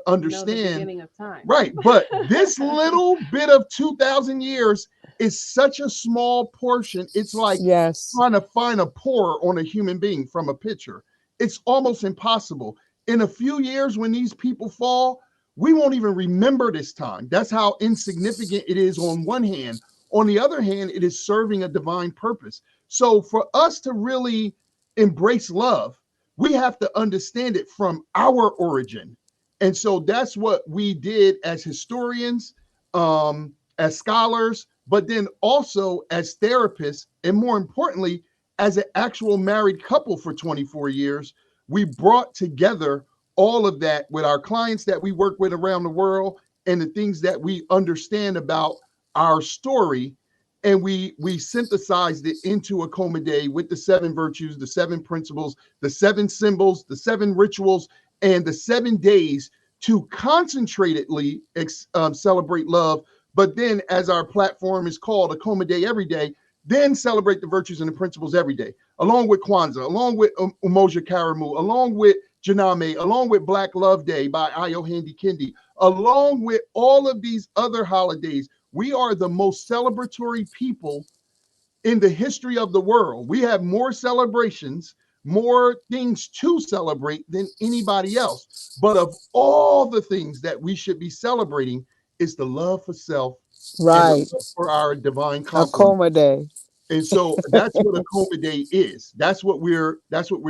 Speaker 11: understand.
Speaker 12: Beginning of time.
Speaker 11: Right. But this little bit of 2,000 years is such a small portion. It's like trying to find a pore on a human being from a picture. It's almost impossible. In a few years, when these people fall, we won't even remember this time. That's how insignificant it is on one hand. On the other hand, it is serving a divine purpose. So for us to really embrace love, we have to understand it from our origin. And so that's what we did as historians, as scholars, but then also as therapists, and more importantly, as an actual married couple for 24 years. We brought together all of that with our clients that we work with around the world and the things that we understand about our story. And we synthesized it into Akoma Day with the 7 virtues, the 7 principles, the 7 symbols, the 7 rituals, and the 7 days to concentratedly celebrate love. But then, as our platform is called Akoma Day every day, then celebrate the virtues and the principles every day, along with Kwanzaa, along with Umoja Karamu, along with Janame, along with Black Love Day by Ayo Handy Kendi, along with all of these other holidays. We are the most celebratory people in the history of the world. We have more celebrations, more things to celebrate than anybody else. But of all the things that we should be celebrating is the love for self,
Speaker 9: right,
Speaker 11: and the love for our divine complement.
Speaker 9: Akoma Day.
Speaker 11: And so that's what Akoma Day is. That's what we're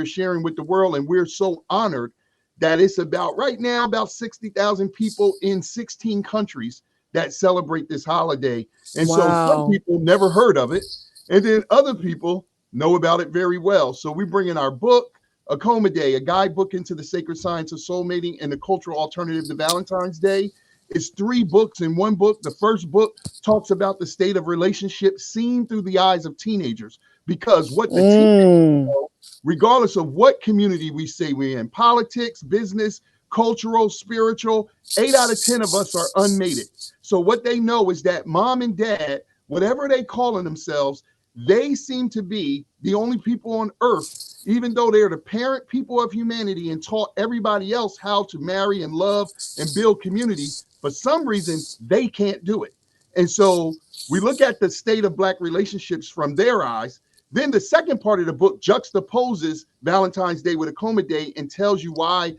Speaker 11: sharing with the world, and we're so honored that it's about right now about 60,000 people in 16 countries that celebrate this holiday. And so some people never heard of it, and then other people know about it very well. So we bring in our book, Akoma Day, a guidebook into the sacred science of soulmating and the cultural alternative to Valentine's Day. It's 3 books in one book. The first book talks about the state of relationships seen through the eyes of teenagers, because what the teenagers know, regardless of what community we say we're in, politics, business, cultural, spiritual, 8 out of 10 of us are unmated. So what they know is that mom and dad, whatever they calling themselves, they seem to be the only people on earth, even though they're the parent people of humanity and taught everybody else how to marry and love and build community. For some reason, they can't do it. And so we look at the state of Black relationships from their eyes. Then the second part of the book juxtaposes Valentine's Day with Akoma Day and tells you why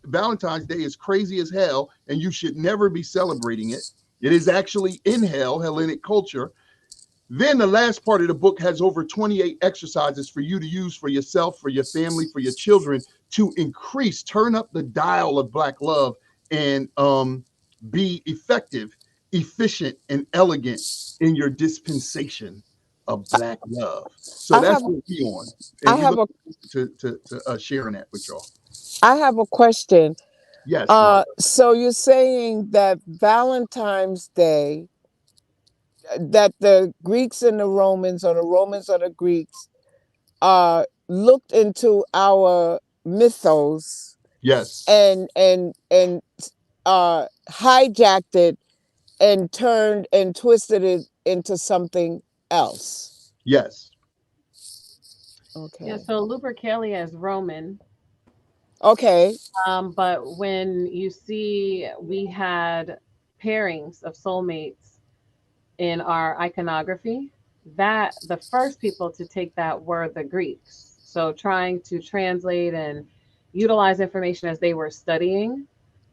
Speaker 11: Valentine's Day is crazy as hell and you should never be celebrating it. It is actually in hell, Hellenic culture. Then the last part of the book has over 28 exercises for you to use for yourself, for your family, for your children to turn up the dial of Black love and be effective, efficient, and elegant in your dispensation of Black love. So that's what we're on. And we look to sharing that with y'all.
Speaker 9: I have a question.
Speaker 11: Yes.
Speaker 9: So you're saying that Valentine's Day, that the Greeks and the Romans, or the Romans or the Greeks, looked into our mythos
Speaker 11: Yes.
Speaker 9: and hijacked it and turned and twisted it into something else.
Speaker 11: Yes.
Speaker 9: Okay.
Speaker 12: Yeah, so Lupercalia is Roman.
Speaker 9: Okay.
Speaker 12: But when you see we had pairings of soulmates in our iconography, that the first people to take that were the Greeks. So trying to translate and utilize information as they were studying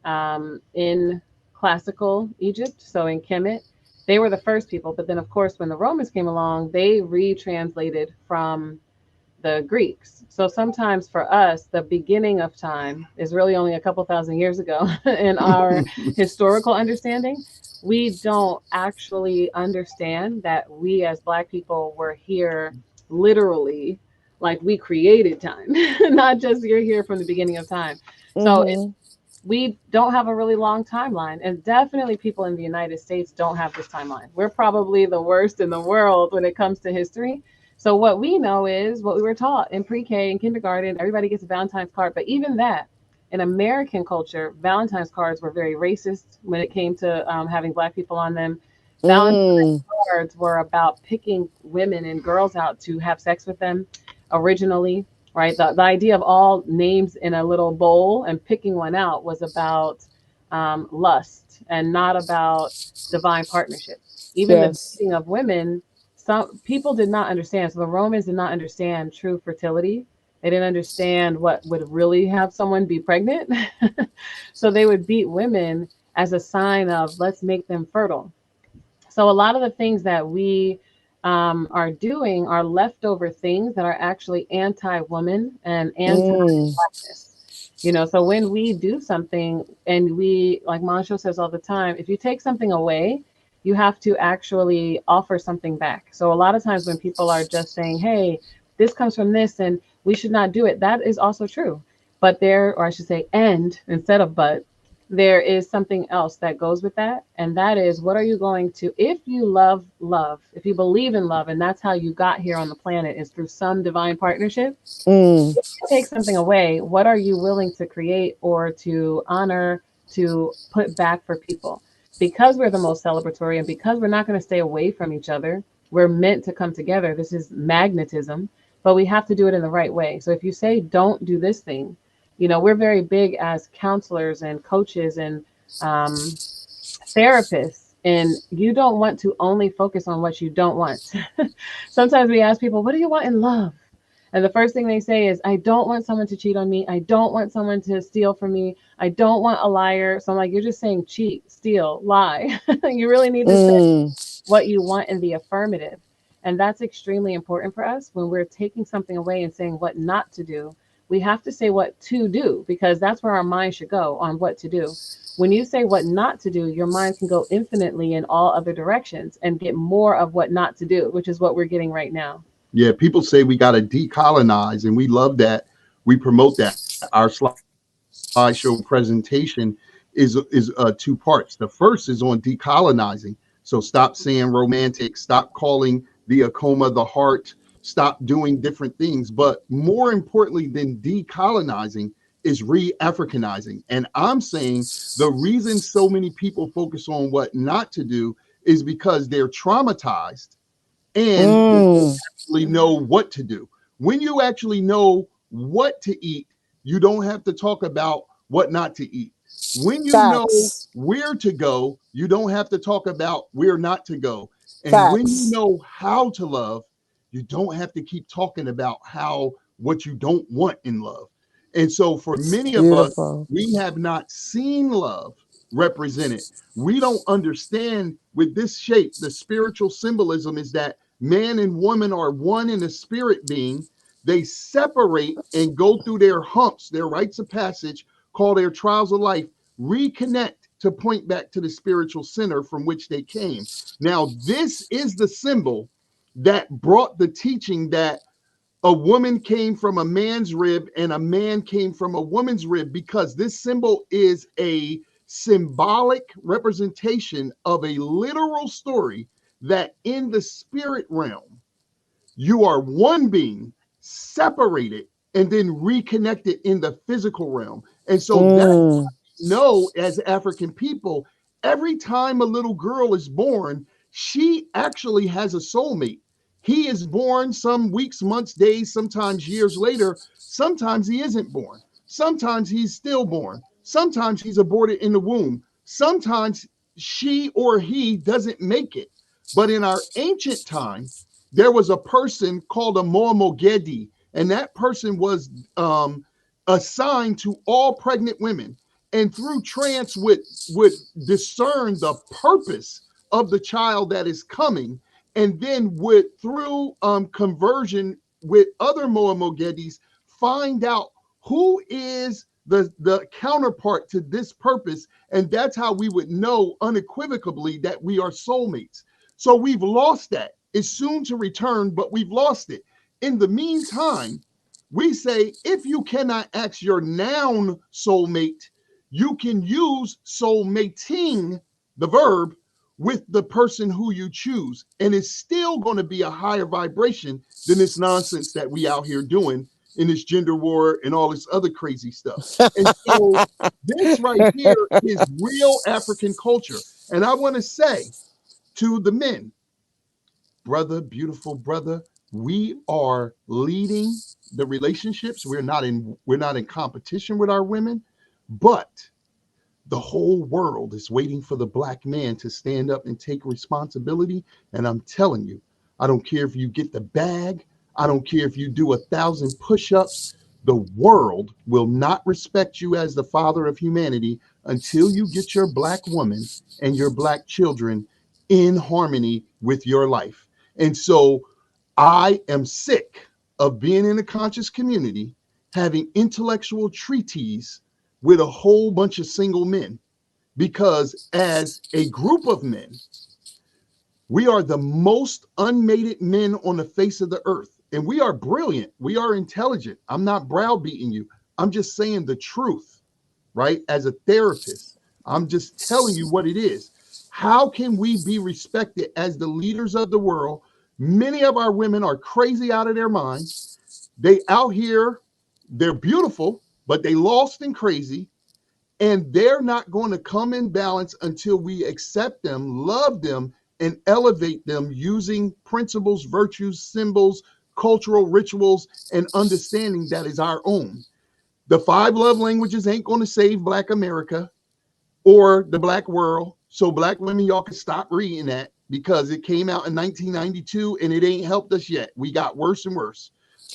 Speaker 12: in classical Egypt, so in Kemet, they were the first people. But then, of course, when the Romans came along, they retranslated from the Greeks. So sometimes for us, the beginning of time is really only a couple thousand years ago in our historical understanding. We don't actually understand that we as Black people were here literally, like we created time, not just you're here from the beginning of time. So we don't have a really long timeline, and definitely people in the United States don't have this timeline. We're probably the worst in the world when it comes to history. So what we know is what we were taught in pre-K and kindergarten. Everybody gets a Valentine's card, but even that, in American culture, Valentine's cards were very racist when it came to having Black people on them. Valentine's cards were about picking women and girls out to have sex with them originally, right? The idea of all names in a little bowl and picking one out was about lust and not about divine partnership. Even the beating of women, some people did not understand. So the Romans did not understand true fertility. They didn't understand what would really have someone be pregnant. So they would beat women as a sign of let's make them fertile. So a lot of the things that we are doing are leftover things that are actually anti-woman and anti-Blackness. You know, so when we do something and we, like Montsho says all the time, if you take something away, you have to actually offer something back. So a lot of times when people are just saying, hey, this comes from this and we should not do it, that is also true. But there, or I should say, and instead of but, there is something else that goes with that. And that is, what are you going to, if you love love, if you believe in love, and that's how you got here on the planet is through some divine partnership, if you take something away, what are you willing to create or to honor, to put back for people? Because we're the most celebratory and because we're not going to stay away from each other, we're meant to come together. This is magnetism, but we have to do it in the right way. So if you say, don't do this thing, you know, we're very big as counselors and coaches and therapists, and you don't want to only focus on what you don't want. Sometimes we ask people, what do you want in love? And the first thing they say is, I don't want someone to cheat on me. I don't want someone to steal from me. I don't want a liar. So I'm like, you're just saying cheat, steal, lie. You really need to say what you want in the affirmative. And that's extremely important for us when we're taking something away and saying what not to do. We have to say what to do because that's where our mind should go on what to do. When you say what not to do, your mind can go infinitely in all other directions and get more of what not to do, which is what we're getting right now.
Speaker 11: Yeah, people say we got to decolonize, and we love that. We promote that. Our slideshow presentation is two parts. The first is on decolonizing. So stop saying romantic, stop calling the Akoma the heart, stop doing different things. But more importantly than decolonizing is re-Africanizing. And I'm saying the reason so many people focus on what not to do is because they're traumatized and don't actually know what to do. When you actually know what to eat, you don't have to talk about what not to eat. When you know where to go, you don't have to talk about where not to go. And when you know how to love, you don't have to keep talking about what you don't want in love. And so for many of us, we have not seen love represented. We don't understand with this shape, the spiritual symbolism is that man and woman are one in a spirit being. They separate and go through their humps, their rites of passage, called their trials of life, reconnect to point back to the spiritual center from which they came. Now, this is the symbol that brought the teaching that a woman came from a man's rib and a man came from a woman's rib, because this symbol is a symbolic representation of a literal story that in the spirit realm, you are one being separated and then reconnect it in the physical realm. And so that's what we know as African people. Every time a little girl is born, she actually has a soulmate. He is born some weeks, months, days, sometimes years later. Sometimes he isn't born. Sometimes he's stillborn. Sometimes he's aborted in the womb. Sometimes she or he doesn't make it. But in our ancient time, there was a person called a Moamogedi, and that person was assigned to all pregnant women, and through trance would discern the purpose of the child that is coming, and then would through conversion with other Moamogedis find out who is the counterpart to this purpose, and that's how we would know unequivocally that we are soulmates. So we've lost that. It's soon to return, but we've lost it. In the meantime, we say, if you cannot ask your noun soulmate, you can use soulmating, the verb, with the person who you choose. And it's still going to be a higher vibration than this nonsense that we out here doing in this gender war and all this other crazy stuff. And so this right here is real African culture. And I want to say to the men, brother, beautiful brother, we are leading the relationships. We're not in competition with our women, but the whole world is waiting for the black man to stand up and take responsibility. And I'm telling you, I don't care if you get the bag. I don't care if you do 1,000 push-ups. The world will not respect you as the father of humanity until you get your black woman and your black children in harmony with your life. And so I am sick of being in a conscious community, having intellectual treaties with a whole bunch of single men, because as a group of men, we are the most unmated men on the face of the earth. And we are brilliant. We are intelligent. I'm not browbeating you. I'm just saying the truth, right? As a therapist, I'm just telling you what it is. How can we be respected as the leaders of the world? Many of our women are crazy out of their minds. They out here, they're beautiful, but they lost and crazy. And they're not going to come in balance until we accept them, love them, and elevate them using principles, virtues, symbols, cultural rituals, and understanding that is our own. The 5 love languages ain't going to save Black America or the Black world. So Black women, y'all can stop reading that, because it came out in 1992 and it ain't helped us yet. We got worse and worse.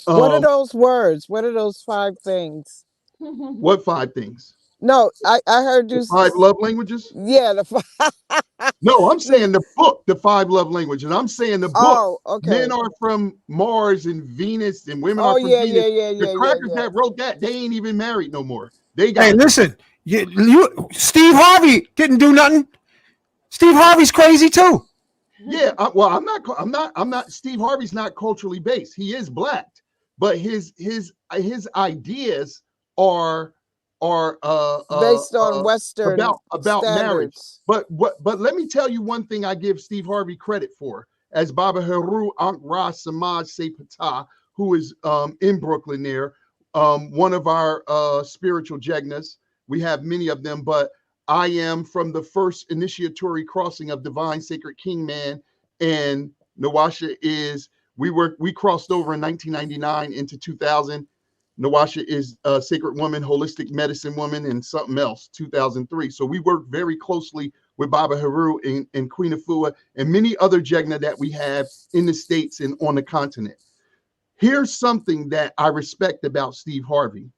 Speaker 9: What are those words? What are those 5 things?
Speaker 11: What 5 things?
Speaker 9: No, I heard you.
Speaker 11: The 5 love languages?
Speaker 9: Yeah, the 5.
Speaker 11: No, I'm saying the book, The 5 Love Languages. I'm saying the book.
Speaker 9: Oh, okay.
Speaker 11: Men are from Mars and Venus, and women are from Venus. The crackers that wrote that, they ain't even married no more. They got.
Speaker 13: Hey, listen, you Steve Harvey didn't do nothing. Steve Harvey's crazy too.
Speaker 11: Yeah, I'm not. Steve Harvey's not culturally based. He is Black, but his ideas are
Speaker 9: based on Western
Speaker 11: about marriage.
Speaker 9: standards.
Speaker 11: But let me tell you one thing I give Steve Harvey credit for, as Baba Heru Ankh Samaj Sepata, who is in Brooklyn there, one of our spiritual jegnas. We have many of them, but I am from the first initiatory crossing of Divine Sacred King Man, and Nwasha is, we crossed over in 1999 into 2000. Nwasha is a sacred woman, holistic medicine woman, and something else, 2003. So we work very closely with Baba Heru and Queen Afua and many other Jegna that we have in the States and on the continent. Here's something that I respect about Steve Harvey.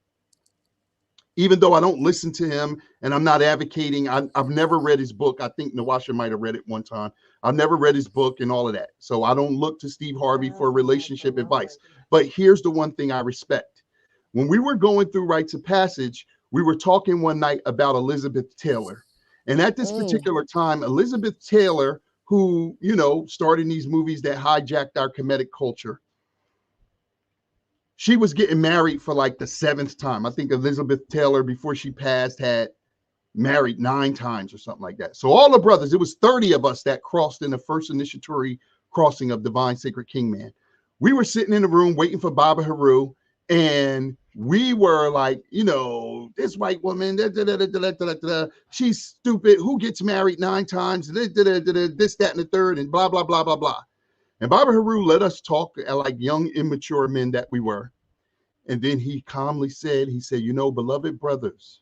Speaker 11: Even though I don't listen to him and I'm not advocating, I've never read his book. I think Nwasha might have read it one time. I've never read his book and all of that. So I don't look to Steve Harvey for relationship advice. But here's the one thing I respect. When we were going through Rites of Passage, we were talking one night about Elizabeth Taylor. And at this particular time, Elizabeth Taylor, who, you know, starred in these movies that hijacked our comedic culture, she was getting married for like the 7th time. I think Elizabeth Taylor, before she passed, had married 9 times or something like that. So all the brothers, it was 30 of us that crossed in the first initiatory crossing of Divine Sacred King Man. We were sitting in the room waiting for Baba Heru, And we were like, you know, this white woman, she's stupid. Who gets married 9 times? This, that, and the third, and blah, blah, blah, blah, blah. And Baba Haru let us talk like young, immature men that we were. And then he calmly said, you know, beloved brothers,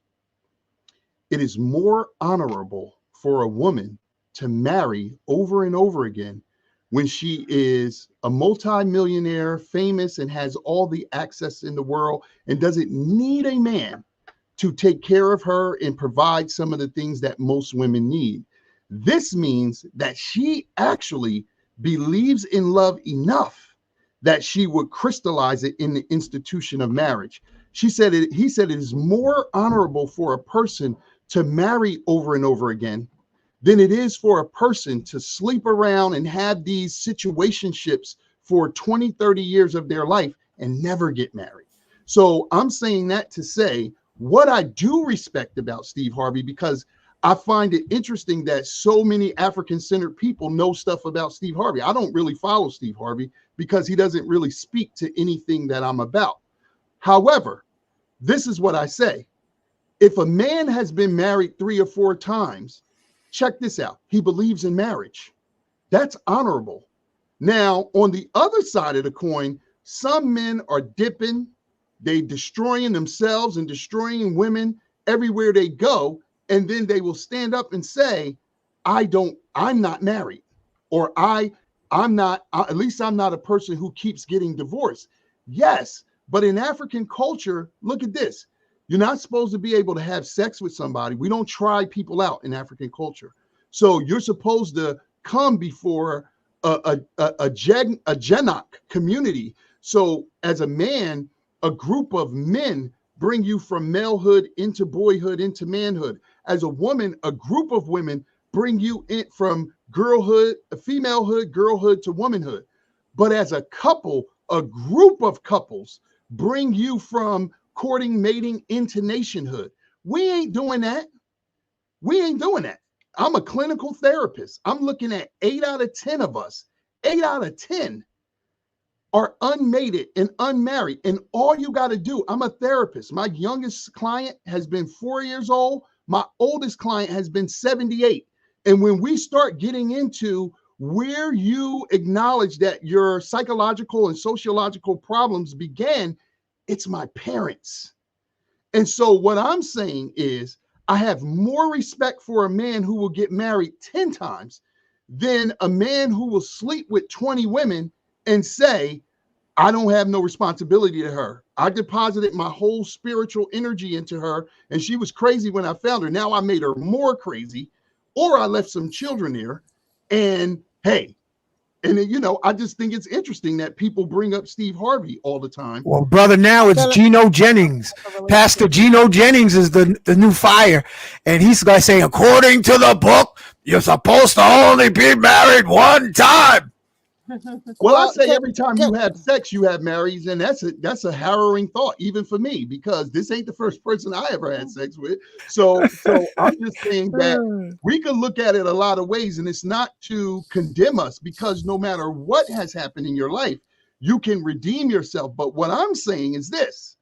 Speaker 11: it is more honorable for a woman to marry over and over again when she is a multi-millionaire, famous, and has all the access in the world and doesn't need a man to take care of her and provide some of the things that most women need. This means that she actually believes in love enough that she would crystallize it in the institution of marriage. He said it is more honorable for a person to marry over and over again than it is for a person to sleep around and have these situationships for 20, 30 years of their life and never get married. So I'm saying that to say what I do respect about Steve Harvey, because I find it interesting that so many African-centered people know stuff about Steve Harvey. I don't really follow Steve Harvey because he doesn't really speak to anything that I'm about. However, this is what I say. If a man has been married 3 or 4 times, check this out. He believes in marriage. That's honorable. Now, on the other side of the coin, some men are dipping. They destroying themselves and destroying women everywhere they go. And then they will stand up and say, I'm not married, or I'm not, at least I'm not a person who keeps getting divorced. Yes, but in African culture, look at this. You're not supposed to be able to have sex with somebody. We don't try people out in African culture. So you're supposed to come before a Genak community. So as a man, a group of men bring you from malehood into boyhood into manhood. As a woman, a group of women bring you in from girlhood, femalehood, girlhood to womanhood. But as a couple, a group of couples bring you from courting, mating into nationhood. We ain't doing that. We ain't doing that. I'm a clinical therapist. I'm looking at 8 out of 10 of us. 8 out of 10 are unmated and unmarried. And all you got to do, I'm a therapist. My youngest client has been 4 years old. My oldest client has been 78. And when we start getting into where you acknowledge that your psychological and sociological problems began, it's my parents. And so what I'm saying is I have more respect for a man who will get married 10 times than a man who will sleep with 20 women and say, I don't have no responsibility to her. I deposited my whole spiritual energy into her, and she was crazy when I found her. Now I made her more crazy, or I left some children there. And hey, and then, you know, I just think it's interesting that people bring up Steve Harvey all the time.
Speaker 13: Well, brother, now it's Geno Jennings. Pastor Geno Jennings is the new fire. And he's going to say, according to the book, you're supposed to only be married 1 time.
Speaker 11: Well, I say every time you have sex, you have married, and that's a harrowing thought, even for me, because this ain't the first person I ever had sex with. So I'm just saying that we can look at it a lot of ways, and it's not to condemn us, because no matter what has happened in your life, you can redeem yourself. But what I'm saying is this: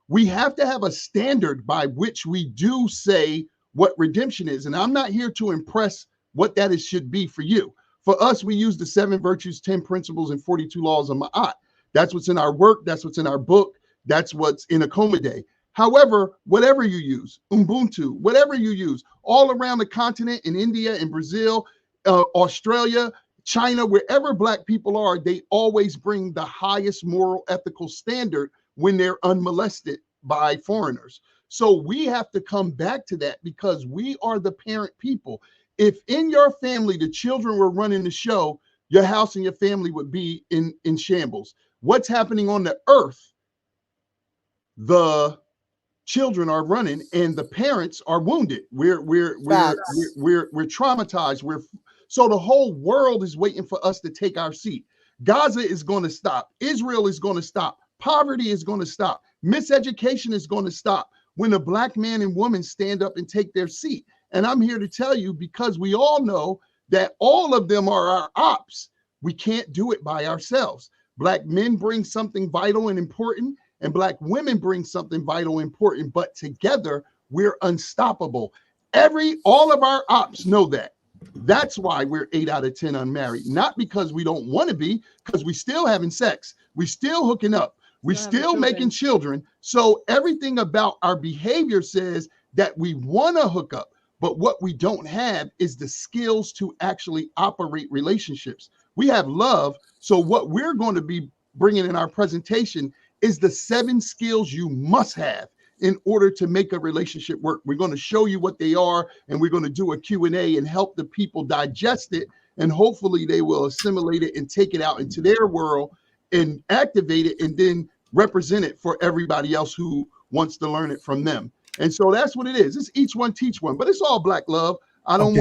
Speaker 11: we have to have a standard by which we do say what redemption is, and I'm not here to impress what that is should be for you. For us, we use the 7 virtues, 10 principles, and 42 laws of Ma'at. That's what's in our work. That's what's in our book. That's what's in Akoma Day. However, whatever you use, Ubuntu, whatever you use, all around the continent, in India, in Brazil, Australia, China, wherever Black people are, they always bring the highest moral, ethical standard when they're unmolested by foreigners. So we have to come back to that, because we are the parent people. If in your family, the children were running the show, your house and your family would be in shambles. What's happening on the earth? The children are running and the parents are wounded. We're traumatized. So the whole world is waiting for us to take our seat. Gaza is going to stop. Israel is going to stop. Poverty is going to stop. Miseducation is going to stop when a Black man and woman stand up and take their seat. And I'm here to tell you, because we all know that all of them are our ops, we can't do it by ourselves. Black men bring something vital and important, and Black women bring something vital, important, but together we're unstoppable. All of our ops know that. That's why we're 8 out of 10 unmarried, not because we don't want to be, because we still having sex, we still hooking up, we still making children. So everything about our behavior says that we want to hook up, but what we don't have is the skills to actually operate relationships. We have love. So what we're going to be bringing in our presentation is the 7 skills you must have in order to make a relationship work. We're going to show you what they are, and we're going to do a Q&A and help the people digest it, and hopefully they will assimilate it and take it out into their world and activate it, and then represent it for everybody else who wants to learn it from them. And so that's what it is. It's each one teach one, but it's all Black love. I don't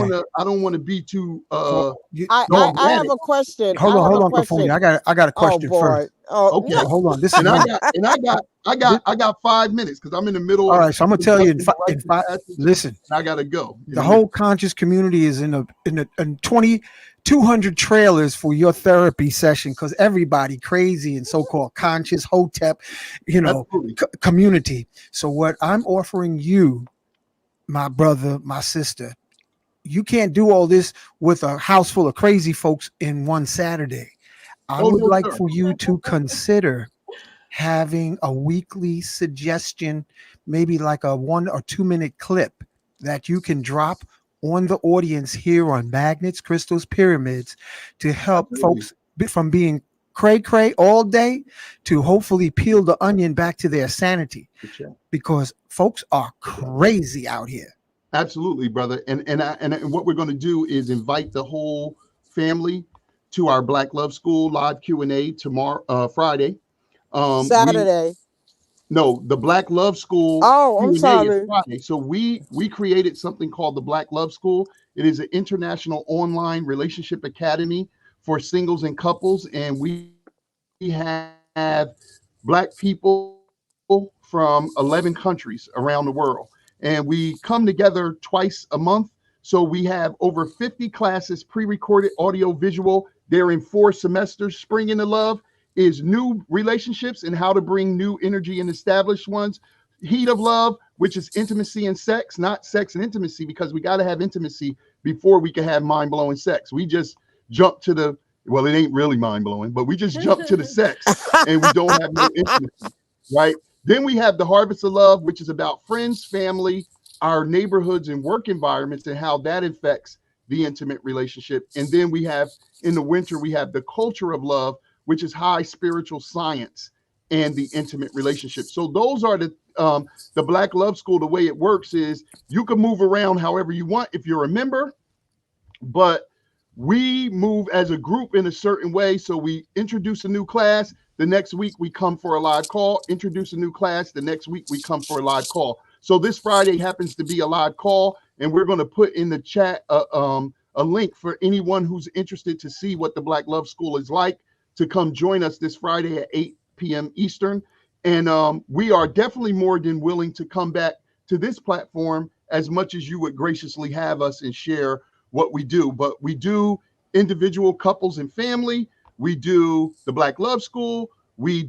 Speaker 11: want to be too
Speaker 9: I have a question.
Speaker 13: Hold on, California. I got a question first.
Speaker 9: Oh,
Speaker 11: okay.
Speaker 13: Hold on. This
Speaker 11: and
Speaker 13: is
Speaker 11: I got 5 minutes because I'm in the middle.
Speaker 13: All right, so I'm gonna tell you in five. Listen,
Speaker 11: I gotta go.
Speaker 13: The whole conscious community is in 200 trailers for your therapy session, because everybody crazy and so-called conscious hotep, community. So what I'm offering you, my brother, my sister, you can't do all this with a house full of crazy folks in one Saturday. I would like for you to consider having a weekly suggestion, maybe like a 1 or 2 minute clip that you can drop on the audience here on Magnets, Crystals, Pyramids, to help folks from being cray all day to hopefully peel the onion back to their sanity, because folks are crazy out here.
Speaker 11: Absolutely, brother. And what we're going to do is invite the whole family to our Black Love School live Q&A tomorrow, Friday.
Speaker 9: Saturday.
Speaker 11: The Black Love School.
Speaker 9: Oh, I'm
Speaker 11: Q&A
Speaker 9: sorry.
Speaker 11: is Friday. So we created something called the Black Love School. It is an international online relationship academy for singles and couples, and we have Black people from 11 countries around the world. And we come together twice a month. So we have over 50 classes, pre-recorded, audio, visual. They're in 4 semesters. Spring into Love is new relationships and how to bring new energy in established ones. Heat of Love, which is intimacy and sex, not sex and intimacy, because we got to have intimacy before we can have mind-blowing sex. We just jump to it ain't really mind-blowing, but we just jump to the sex and we don't have no intimacy, right? Then we have the Harvest of Love, which is about friends, family, our neighborhoods and work environments, and how that affects the intimate relationship. And then we have, in the winter, we have the Culture of Love, which is high spiritual science and the intimate relationship. So those are the Black Love School. The way it works is you can move around however you want if you're a member, but we move as a group in a certain way. So we introduce a new class. The next week we come for a live call, introduce a new class. The next week we come for a live call. So this Friday happens to be a live call, and we're going to put in the chat a link for anyone who's interested to see what the Black Love School is like, to come join us this Friday at 8 p.m. Eastern. And we are definitely more than willing to come back to this platform as much as you would graciously have us and share what we do. But we do individual couples and family. We do the Black Love School. We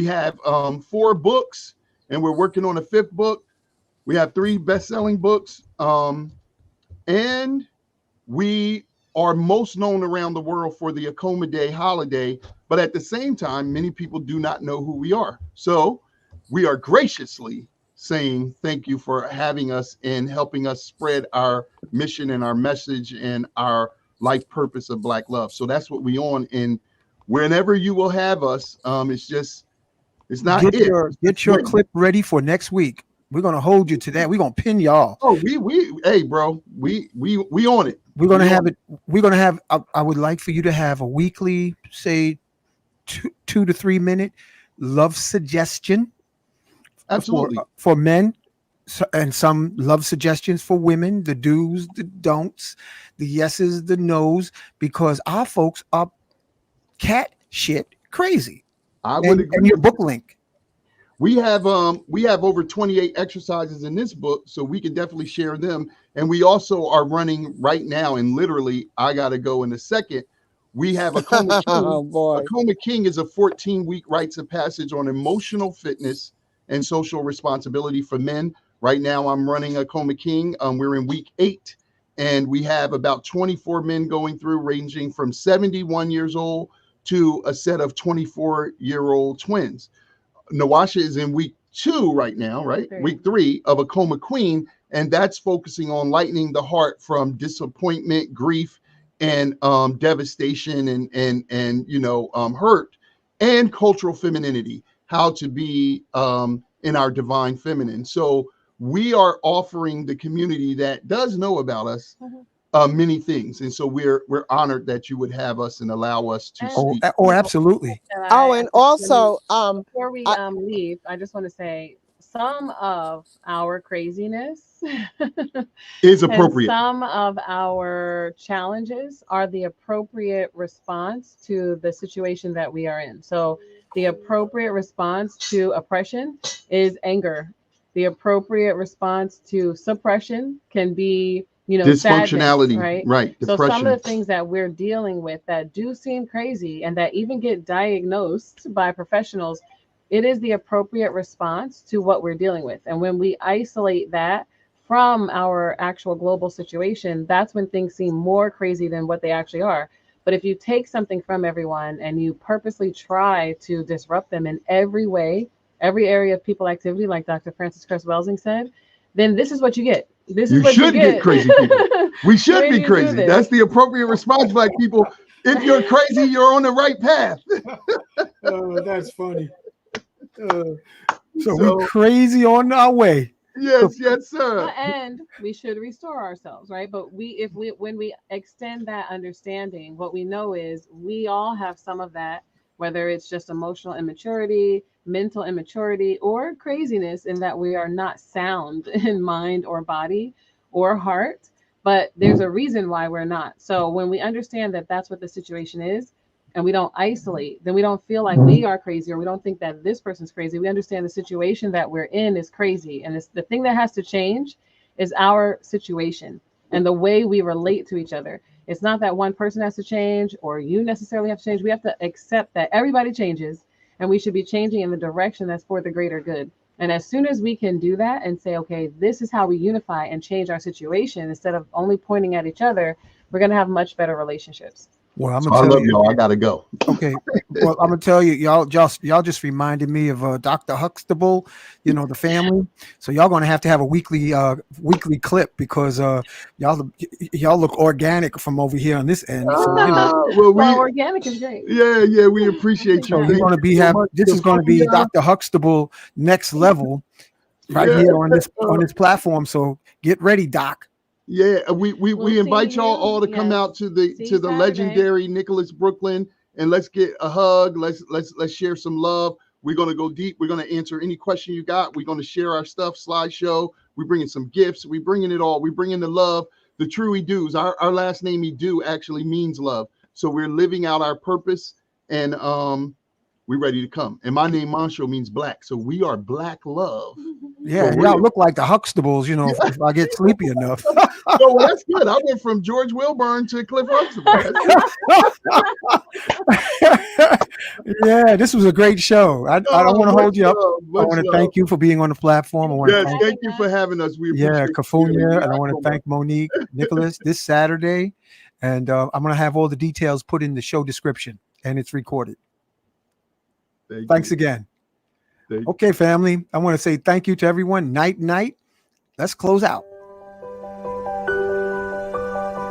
Speaker 11: have 4 books, and we're working on a 5th book. We have 3 best-selling books. And we are most known around the world for the Akoma Day holiday. But at the same time, many people do not know who we are. So we are graciously saying thank you for having us and helping us spread our mission and our message and our life purpose of Black love. So that's what we on. And whenever you will have us, it's not
Speaker 13: get your clip ready for next week. We're gonna hold you to that. We're gonna pin y'all.
Speaker 11: Oh, hey bro, we on it.
Speaker 13: We're gonna have it. We're gonna have. I would like for you to have a weekly, say, 2 to 3 minute love suggestion.
Speaker 11: Absolutely.
Speaker 13: For men, and some love suggestions for women. The do's, the don'ts, the yeses, the nos, because our folks are cat shit crazy.
Speaker 11: I would agree.
Speaker 13: And your book link.
Speaker 11: We have over 28 exercises in this book, so we can definitely share them. And we also are running right now, and literally I gotta go in a second. We have Akoma King.
Speaker 9: Oh boy.
Speaker 11: Akoma King is a 14-week rites of passage on emotional fitness and social responsibility for men. Right now, I'm running Akoma King. We're in week 8, and we have about 24 men going through, ranging from 71 years old to a set of 24-year-old twins. Nwasha is in week 2 right now, right? Week 3 of Akoma Queen, and that's focusing on lightening the heart from disappointment, grief, and devastation, and hurt, and cultural femininity, how to be in our divine feminine. So we are offering the community that does know about us many things, and so we're honored that you would have us and allow us to speak.
Speaker 13: Oh, absolutely.
Speaker 9: And also,
Speaker 12: before we leave, I just want to say some of our craziness
Speaker 11: is appropriate.
Speaker 12: And some of our challenges are the appropriate response to the situation that we are in. So the appropriate response to oppression is anger. The appropriate response to suppression can be,
Speaker 11: dysfunctionality,
Speaker 12: sadness,
Speaker 11: right?
Speaker 12: So
Speaker 11: Depression.
Speaker 12: some of the things that we're dealing with that do seem crazy and that even get diagnosed by professionals, it is the appropriate response to what we're dealing with. And when we isolate that from our actual global situation, that's when things seem more crazy than what they actually are. But if you take something from everyone and you purposely try to disrupt them in every way, every area of people activity, like Dr. Francis Cress Welsing said, then this is what you get. This is what you get.
Speaker 11: Crazy people. We should be crazy. That's the appropriate response, Black people. If you're crazy, you're on the right path.
Speaker 13: Oh, that's funny. So we're crazy on our way.
Speaker 11: Yes, sir.
Speaker 12: And we should restore ourselves, right? But when we extend that understanding, what we know is we all have some of that, whether it's just emotional immaturity, mental immaturity, or craziness in that we are not sound in mind or body or heart. But there's a reason why we're not. So when we understand that that's what the situation is, and we don't isolate, then we don't feel like we are crazy, or we don't think that this person's crazy. We understand the situation that we're in is crazy. And it's the thing that has to change is our situation and the way we relate to each other. It's not that one person has to change or you necessarily have to change. We have to accept that everybody changes, and we should be changing in the direction that's for the greater good. And as soon as we can do that and say, okay, this is how we unify and change our situation, instead of only pointing at each other, we're going to have much better relationships.
Speaker 13: Well, I'm
Speaker 11: I
Speaker 13: gonna tell
Speaker 11: love
Speaker 13: you.
Speaker 11: y'all. I gotta go.
Speaker 13: Okay. Well, I'm gonna tell you, y'all just reminded me of Dr. Huxtable, the family. So y'all gonna have to have a weekly clip, because y'all look organic from over here on this end. So,
Speaker 12: well, organic is great.
Speaker 11: Yeah, we appreciate you.
Speaker 13: So you're gonna be this is gonna be Dr. Huxtable next level right here on this platform. So get ready, Doc.
Speaker 11: Yeah, we invite y'all all to come out to the legendary Nicholas Brooklyn, and let's get a hug. Let's share some love. We're gonna go deep. We're gonna answer any question you got. We're gonna share our stuff, slideshow. We're bringing some gifts. We're bringing it all. We're bringing the love, the true Edus. Our last name Edu actually means love. So we're living out our purpose, and we're ready to come. And my name Montsho means black, so we are Black love.
Speaker 13: Yeah, y'all look like the Huxtables, if I get sleepy enough.
Speaker 11: No, well, that's good. I went from George Wilburn to Cliff Huxtable.
Speaker 13: Yeah, this was a great show. I don't want to hold you up. I want to thank you for being on the platform.
Speaker 11: Thank you for having us. We appreciate
Speaker 13: Kafunya, and I want to thank Monique, Nicholas, this Saturday. And I'm going to have all the details put in the show description, and it's recorded. Thanks again. Okay, family. I want to say thank you to everyone. Night. Let's close out.